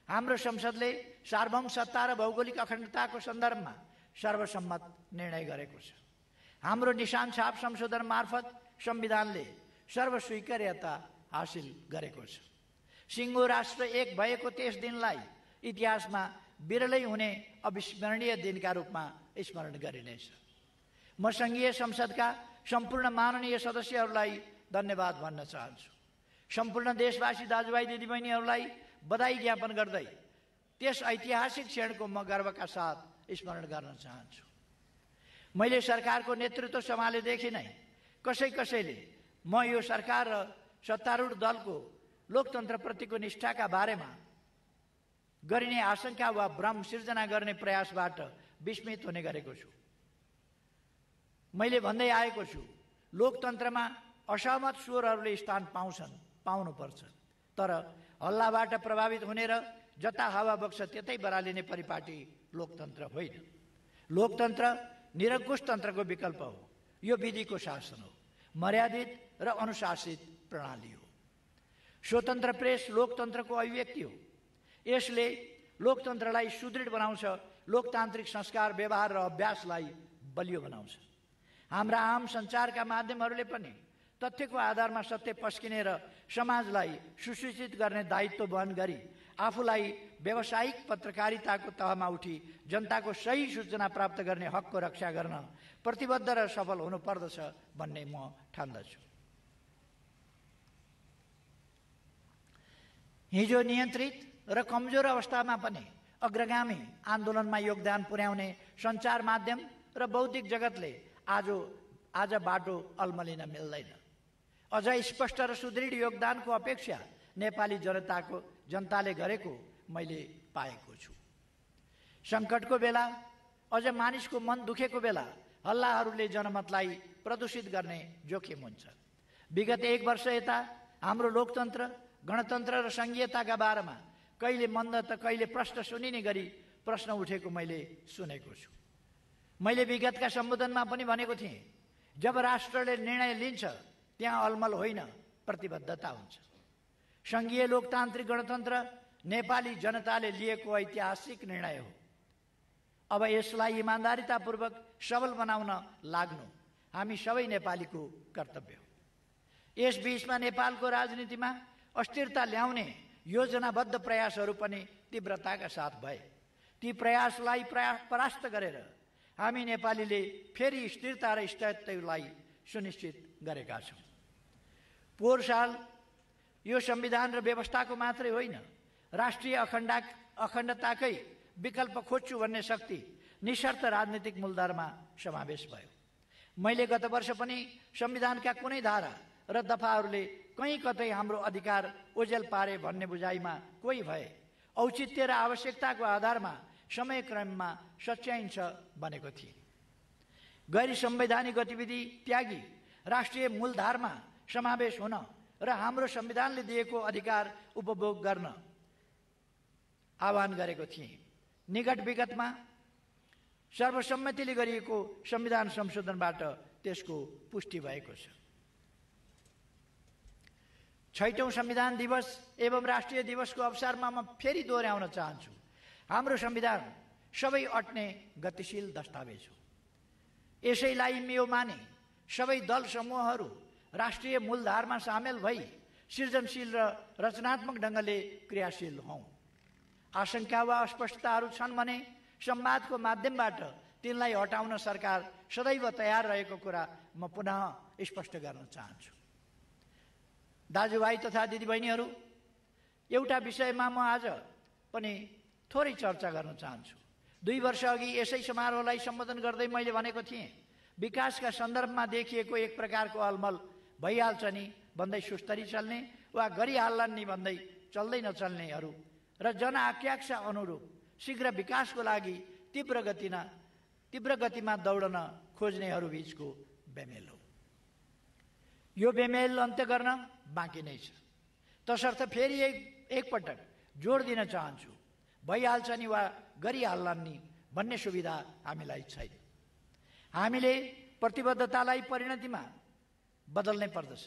हाम्रो संसदले सार्वभौम सत्ता र भौगोलिक अखण्डताको सन्दर्भमा सर्वसम्मत निर्णय गरेको छ। हाम्रो निशान छाप संशोधन मार्फत संविधानले सर्वस्वीकार्यता हासिल गरेको छ। सिङ्गो राष्ट्र एक भएको त्यस दिनलाई इतिहासमा विरलै हुने अविस्मरणीय दिनका रूपमा स्मरण गरिनेछ। म सङ्घीय संसदका सम्पूर्ण माननीय सदस्यहरूलाई धन्यवाद भन्न चाहन्छु। सम्पूर्ण देशवासी दाजुभाइ दिदीबहिनीहरूलाई बधाई ज्ञापन गर्दै त्यस ऐतिहासिक क्षणको म गर्वका साथ स्मरण गर्न चाहन्छु। मैले सरकारको नेतृत्व सम्हालेदेखि नै कसैले म यो सरकार र सत्तारूढ दलको लोकतन्त्रप्रतिको निष्ठाका बारेमा गरिने आशंका वा भ्रम सिर्जना गर्ने प्रयासबाट विस्मित हुने गरेको छु। मैले भन्दै आएको छु, लोकतन्त्रमा असहमत स्वरहरूले स्थान पाउनुपर्छ, तर हल्लाबाट प्रभावित हुने र जता हावा बग्छ त्यतै बरालिने परिपाटी लोकतन्त्र होइन। लोकतन्त्र निरङ्कुश तन्त्रको विकल्प हो। यो विधिको शासन हो, मर्यादित र अनुशासित प्रणाली हो। स्वतन्त्र प्रेस लोकतन्त्रको अभिव्यक्ति हो। यसले लोकतन्त्रलाई सुदृढ बनाउँछ, लोकतान्त्रिक संस्कार, व्यवहार र अभ्यासलाई बलियो बनाउँछ। हाम्रा आम सञ्चारका माध्यमहरूले पनि तथ्यको आधारमा सत्य पस्किने र समाजलाई सुसूचित गर्ने दायित्व वहन गरी आफूलाई व्यावसायिक पत्रकारिताको तहमा उठी जनताको सही सूचना प्राप्त गर्ने हकको रक्षा गर्न प्रतिबद्ध र सफल हुनुपर्दछ भन्ने म ठान्दछु। हिजो नियन्त्रित र कमजोर अवस्थामा पनि अग्रगामी आन्दोलनमा योगदान पुर्याउने सञ्चार माध्यम र बौद्धिक जगतले आज बाटो अल्मलिन मिल्दैन। अझ स्पष्ट र सुदृढ योगदानको अपेक्षा नेपाली जनताले गरेको मैले पाएको छु। सङ्कटको बेला, अझ मानिसको मन दुखेको बेला हल्लाहरूले जनमतलाई प्रदूषित गर्ने जोखिम हुन्छ। विगत 1 वर्ष यता हाम्रो लोकतन्त्र, गणतन्त्र र सङ्घीयताका बारेमा कहिले मन्द त कहिले प्रश्न सुनिने गरी प्रश्न उठेको मैले सुनेको छु। मैले विगतका सम्बोधनमा पनि भनेको थिएँ, जब राष्ट्रले निर्णय लिन्छ त्यहाँ अलमल होइन, प्रतिबद्धता हुन्छ। सङ्घीय लोकतान्त्रिक गणतन्त्र नेपाली जनताले लिएको ऐतिहासिक निर्णय हो। अब यसलाई इमान्दारितापूर्वक सबल बनाउन लाग्नु हामी सबै नेपालीको कर्तव्य हो। यस बीचमा नेपालको राजनीतिमा अस्थिरता ल्याउने योजनाबद्ध प्रयासहरू पनि तीव्रताका साथ भए। ती प्रयासलाई परास्त गरेर हामी नेपालीले फेरि स्थिरता र स्थायित्वलाई सुनिश्चित गरेका छौँ। पोहोर साल यो संविधान र व्यवस्थाको मात्रै होइन, राष्ट्रिय अखण्डताकै विकल्प खोज्छु भन्ने शक्ति निशर्त राजनीतिक मूलधारमा समावेश भयो। मैले गत वर्ष पनि संविधानका कुनै धारा र दफाहरूले कहीँ कतै हाम्रो अधिकार ओझेल पारे भन्ने बुझाइमा कोही भए औचित्य र आवश्यकताको आधारमा समयक्रममा सच्याइन्छ भनेको थिए। गैर संवैधानिक गतिविधि त्यागी राष्ट्रिय मूलधारमा समावेश हुन र हाम्रो संविधानले दिएको अधिकार उपभोग गर्न आह्वान गरेको थिएँ। निकट विगतमा सर्वसम्मतिले गरिएको संविधान संशोधनबाट त्यसको पुष्टि भएको छ। 6औं संविधान दिवस एवं राष्ट्रिय दिवसको अवसरमा म फेरि दोहोर्याउन चाहन्छु, हाम्रो संविधान सबै अट्ने गतिशील दस्तावेज हो। यसैलाई यो माने सबै दल समूहहरू राष्ट्रिय मूलधारमा सामेल भई सृजनशील र रचनात्मक ढङ्गले क्रियाशील हौँ। आशंका वा अस्पष्टताहरू छन् भने संवादको माध्यमबाट तिनलाई हटाउन सरकार सदैव तयार रहेको कुरा म पुनः स्पष्ट गर्न चाहन्छु। दाजुभाइ तथा दिदीबहिनीहरू, एउटा विषयमा म आज पनि थोरै चर्चा गर्न चाहन्छु। 2 वर्ष अघि यसै समारोहलाई सम्बोधन गर्दै मैले भनेको थिएँ, विकासका सन्दर्भमा देखिएको एक प्रकारको अलमल भइहाल्छ नि भन्दै सुस्तरी चल्ने वा गरिहाल्लान् नि भन्दै चल्दै नचल्नेहरू र जनआकांक्षा अनुरूप शीघ्र विकासको लागि तीव्र गतिमा दौडन खोज्नेहरू बीचको बेमेल हो। यो बेमेल अन्त्य गर्न बाँकी नै छ। तसर्थ फेरि एकपटक जोड दिन चाहन्छु, भइहाल्छ नि वा गरिहाल्लान् नि भन्ने सुविधा हामीलाई छैन। हामीले प्रतिबद्धतालाई परिणतिमा बदल्नै पर्दछ।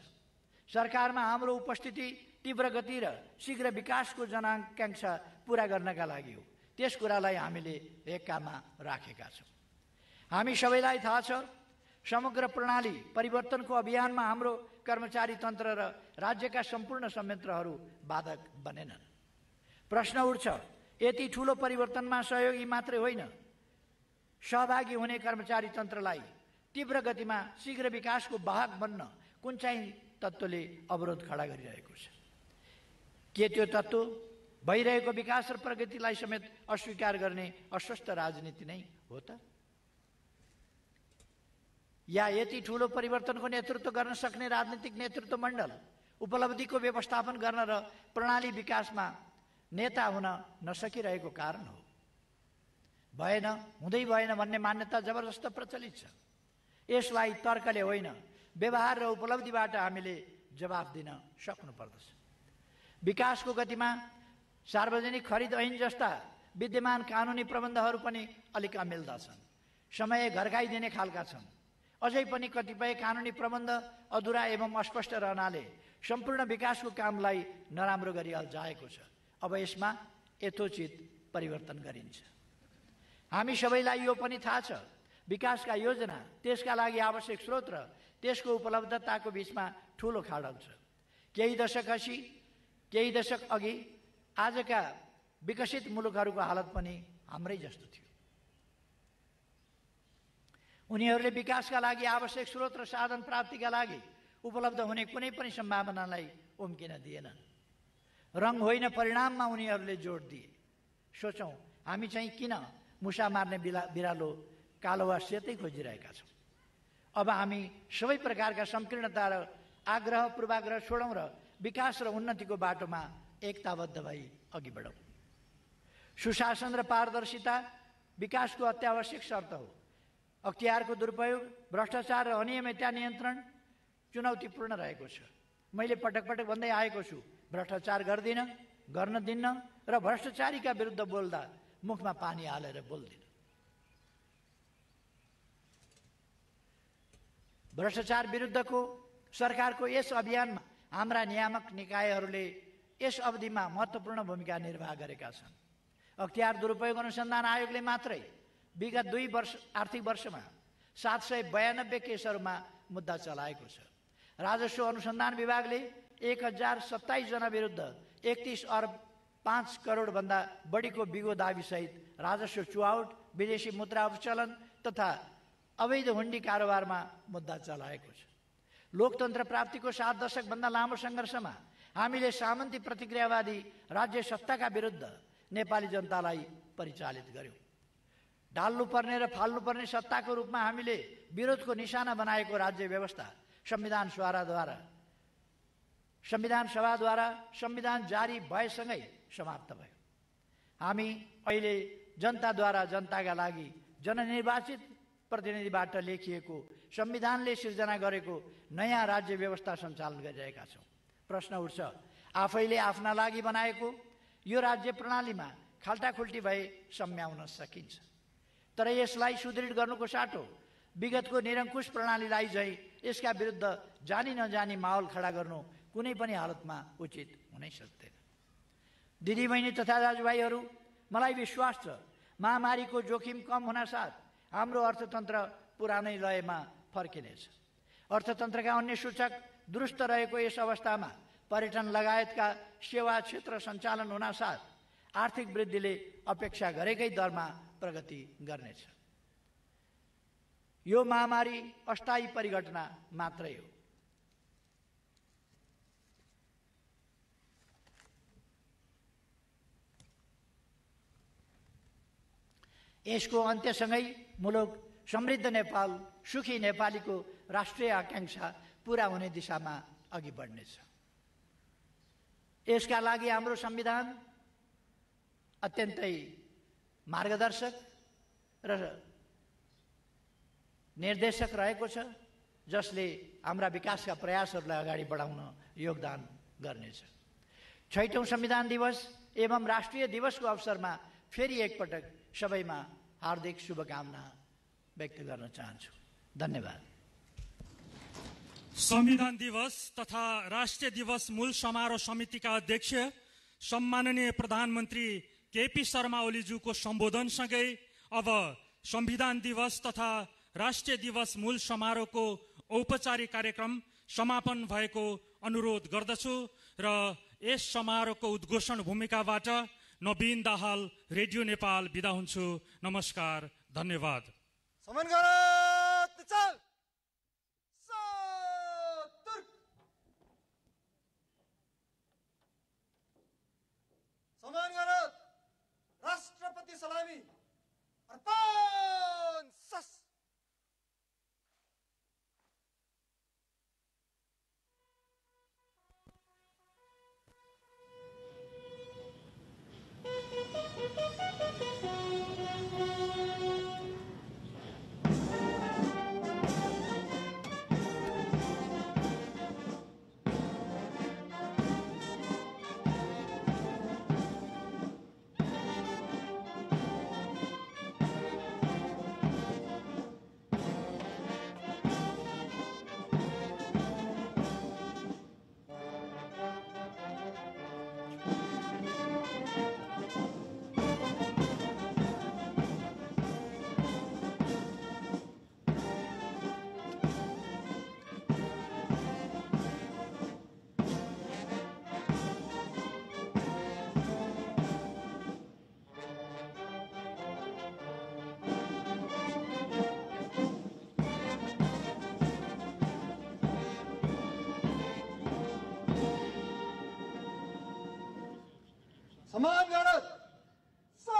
सरकारमा हाम्रो उपस्थिति तीव्र गति र शीघ्र विकासको जनआकांक्षा पूरा गर्नका लागि हो। त्यस कुरालाई हामीले हेक्कामा राखेका छौँ। हामी सबैलाई थाहा छ, समग्र प्रणाली परिवर्तनको अभियानमा हाम्रो कर्मचारी तन्त्र र राज्यका सम्पूर्ण संयन्त्रहरू बाधक बनेनन्। प्रश्न उठ्छ, यति ठुलो परिवर्तनमा सहयोगी मात्रै होइन, सहभागी हुने कर्मचारी तन्त्रलाई तीव्र गतिमा शीघ्र विकासको वाहक बन्न कुन चाहिँ तत्त्वले अवरोध खडा गरिरहेको छ? के त्यो तत्त्व भइरहेको विकास र प्रगतिलाई समेत अस्वीकार गर्ने अस्वस्थ राजनीति नै हो त? या यति ठुलो परिवर्तनको नेतृत्व गर्न सक्ने राजनीतिक नेतृत्व मण्डल उपलब्धिको व्यवस्थापन गर्न र प्रणाली विकासमा नेता हुन नसकिरहेको कारण हो? भएन, हुँदै भएन भन्ने मान्यता जबरजस्त प्रचलित छ। यसलाई तर्कले होइन, व्यवहार र उपलब्धिबाट हामीले जवाफ दिन सक्नुपर्दछ। विकासको गतिमा सार्वजनिक खरिद ऐन जस्ता विद्यमान कानुनी प्रबन्धहरू पनि अलिक अमिल्दा छन्, समय घर्काइदिने खालका छन्। अझै पनि कतिपय कानुनी प्रबन्ध अधुरा एवं अस्पष्ट रहनाले सम्पूर्ण विकासको कामलाई नराम्रो गरी अल्झाएको छ। अब यसमा यथोचित परिवर्तन गरिन्छ। हामी सबैलाई यो पनि थाहा छ, विकासका योजना, त्यसका लागि आवश्यक स्रोत र त्यसको उपलब्धताको बीचमा ठुलो खाडल छ। केही दशक अघि आजका विकसित मुलुकहरूको हालत पनि हाम्रै जस्तो थियो। उनीहरूले विकासका लागि आवश्यक स्रोत र साधन प्राप्तिका लागि उपलब्ध हुने कुनै पनि सम्भावनालाई उम्किन दिएनन्। रङ होइन, परिणाममा उनीहरूले जोड दिए। सोचौँ, हामी चाहिँ किन मुसा मार्ने बिरालो कालो वा सेतै खोजिरहेका छौँ? अब हामी सबै प्रकारका संकीर्णता र आग्रह पूर्वाग्रह छोडौँ र विकास र उन्नतिको बाटोमा एकताबद्ध भई अघि बढौँ। सुशासन र पारदर्शिता विकासको अत्यावश्यक शर्त हो। अख्तियारको दुरुपयोग, भ्रष्टाचार र अनियमितता नियन्त्रण चुनौतीपूर्ण रहेको छ। मैले पटक पटक भन्दै आएको छु, भ्रष्टाचार गर्न दिन्न र भ्रष्टाचारीका विरुद्ध बोल्दा मुखमा पानी हालेर बोल्दिन। भ्रष्टाचार विरुद्धको सरकारको यस अभियानमा हाम्रा नियामक निकायहरूले यस अवधिमा महत्त्वपूर्ण भूमिका निर्वाह गरेका छन्। अख्तियार दुरुपयोग अनुसन्धान आयोगले मात्रै विगत 2 आर्थिक वर्षमा 792 केसहरूमा मुद्दा चलाएको छ। राजस्व अनुसन्धान विभागले 1027 जना विरुद्ध 31 अर्ब 5 करोड भन्दा बढीको बिगो दाबीसहित राजस्व चुहावट, विदेशी मुद्रा अपचलन तथा अवैध हुन्डी कारोबारमा मुद्दा चलाएको छ। लोकतन्त्र प्राप्तिको 7 दशकभन्दा लामो सङ्घर्षमा हामीले सामन्ती प्रतिक्रियावादी राज्य सत्ताका विरुद्ध नेपाली जनतालाई परिचालित गर्यौँ। ढाल्नुपर्ने र फाल्नुपर्ने सत्ताको रूपमा हामीले विरोधको निशाना बनाएको राज्य व्यवस्था संविधान सभाद्वारा संविधान जारी भएसँगै समाप्त भयो। हामी अहिले जनताद्वारा जनताका लागि जननिर्वाचित प्रतिनिधिबाट लेखिएको संविधानले सिर्जना गरेको नयाँ राज्य व्यवस्था सञ्चालन गरिरहेका छौँ। प्रश्न उठ्छ, आफैले आफ्ना लागि बनाएको यो राज्य प्रणालीमा खाल्टाखुल्टी भए सम्याउन सकिन्छ? तर यसलाई सुदृढ गर्नुको साटो विगतको निरङ्कुश प्रणालीलाई झैँ यसका विरुद्ध जानी नजानी माहौल खडा गर्नु कुनै पनि हालतमा उचित हुनै सक्दैन। दिदीबहिनी तथा दाजुभाइहरू, मलाई विश्वास छ महामारीको जोखिम कम हुनासाथ हाम्रो अर्थतन्त्र पुरानै लयमा फर्किनेछ। अर्थतन्त्रका अन्य सूचक दुरुस्त रहेको यस अवस्थामा पर्यटन लगायतका सेवा क्षेत्र सञ्चालन हुनासाथ आर्थिक वृद्धिले अपेक्षा गरेकै दरमा प्रगति गर्नेछ। यो महामारी अस्थायी परिघटना मात्रै हो। यसको अन्त्यसँगै मुलुक समृद्ध नेपाल, सुखी नेपालीको राष्ट्रिय आकांक्षा पूरा हुने दिशामा अघि बढ्नेछ। यसका लागि हाम्रो संविधान अत्यन्तै मार्गदर्शक र निर्देशक रहेको छ, जसले हाम्रा विकासका प्रयासहरूलाई अगाडि बढाउन योगदान गर्नेछ। 6औं संविधान दिवस एवं राष्ट्रिय दिवसको अवसरमा फेरि एकपटक सबैमा हार्दिक शुभकामना व्यक्त गर्न चाहन्छु। धन्यवाद।
संविधान दिवस तथा राष्ट्रिय दिवस मूल समारोह समितिका अध्यक्ष सम्माननीय प्रधानमन्त्री केपी शर्मा ओलीज्यूको सम्बोधनसँगै अब संविधान दिवस तथा राष्ट्रिय दिवस मूल समारोहको औपचारिक कार्यक्रम समापन भएको अनुरोध गर्दछु र यस समारोहको उद्घोषण भूमिकाबाट नवीन दाहाल, रेडियो नेपाल बिदा हुन्छु। नमस्कार, धन्यवाद।
समान गरत चल सतुर समान गरत राष्ट्रपति सलामी अर्पण सस। समान गरत सस।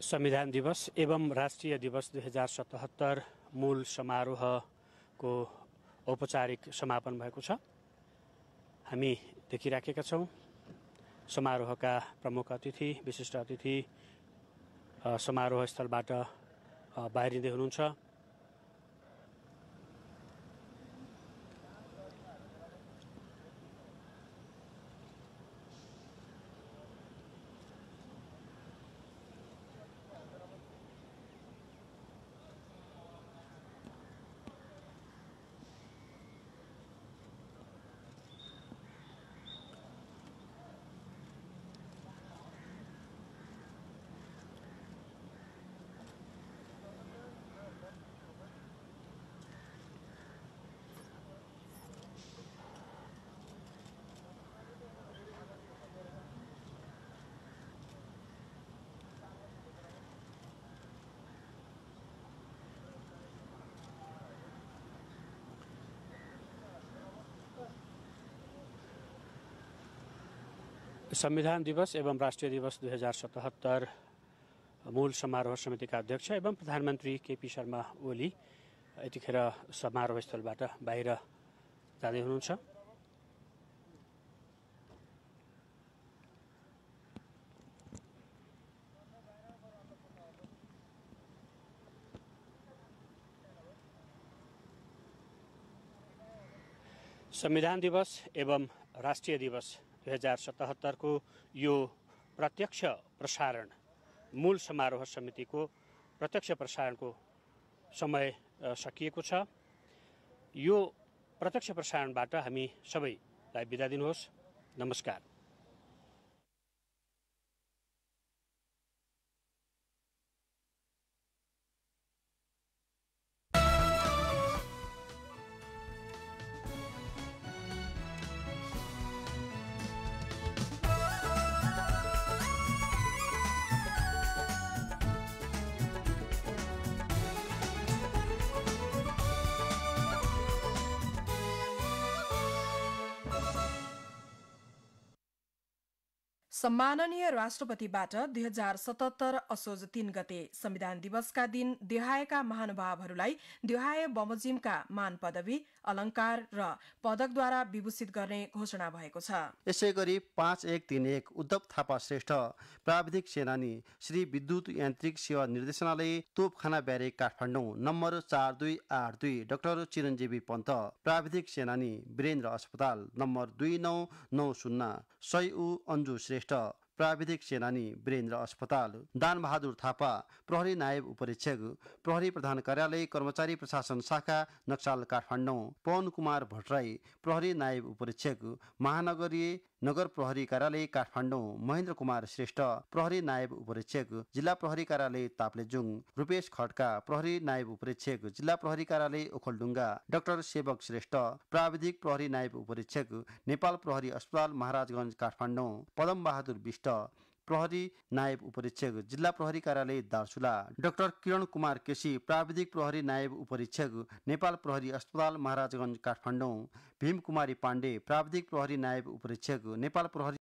संविधान दिवस एवं राष्ट्रिय दिवस 2077 मूल समारोहको औपचारिक समापन भएको छ। हामी देखिराखेका छौँ समारोहका प्रमुख अतिथि, विशिष्ट अतिथि समारोह स्थलबाट बाहिरिँदै हुनुहुन्छ। संविधान दिवस एवं राष्ट्रिय दिवस 2077 मूल समारोह समितिका अध्यक्ष एवं प्रधानमन्त्री केपी शर्मा ओली यतिखेर समारोह स्थलबाट बाहिर जाँदै हुनुहुन्छ। संविधान दिवस एवं राष्ट्रिय दिवस 2077 को यो प्रत्यक्ष प्रसारण मूल समारोह समितिको प्रत्यक्ष प्रसारणको समय सकिएको छ। यो प्रत्यक्ष प्रसारणबाट हामी सबैलाई बिदा दिनुहोस्। नमस्कार।
सम्माननीय राष्ट्रपतिबाट 2077 असोज 3 गते संविधान दिवसका दिन देहाएका महानुभावहरूलाई देहाय बमोजिमका मान पदवी, अलंकार र पदकद्वारा विभूषित गर्ने घोषणा भएको छ।
यसैगरी 5131 उद्धव थापा श्रेष्ठ प्राविधिक सेनानी श्री विद्युत यान्त्रिक सेवा निर्देशनालय तोपखाना ब्यारेक काठमाडौँ नम्बर 4282 डाक्टर चिरञ्जीवी पन्त प्राविधिक सेनानी वीरेन्द्र अस्पताल नम्बर 2990 सयु अन्जु श्रेष्ठ प्राविधिक सेनानी वीरेन्द्र अस्पताल दानबहादुर थापा प्रहरी नायब उपरीक्षक प्रहरी प्रधान कार्यालय कर्मचारी प्रशासन शाखा नक्साल काठमाडौँ पवन कुमार भट्टराई प्रहरी नायब उपरीक्षक महानगरीय नगर प्रहरी कार्यालय काठमाडौँ महेन्द्र कुमार श्रेष्ठ प्रहरी नायब उपरीक्षक जिल्ला प्रहरी कार्यालय ताप्लेजुङ रूपेश खड्का प्रहरी नायब उपरीक्षक जिल्ला प्रहरी कार्यालय ओखलढुङ्गा डाक्टर सेवक श्रेष्ठ प्राविधिक प्रहरी नायब उपरीक्षक नेपाल प्रहरी अस्पताल महाराजगञ्ज काठमाडौँ पदम बहादुर विष्ट प्रहरी नायब उपरीक्षक जिल्ला प्रहरी कार्यालय दार्चुला डाक्टर किरण कुमार केसी प्राविधिक प्रहरी नायब उपरीक्षक नेपाल प्रहरी अस्पताल महाराजगञ्ज काठमाडौँ भीम कुमारी पाण्डे प्राविधिक प्रहरी नायब उपरीक्षक नेपाल प्रहरी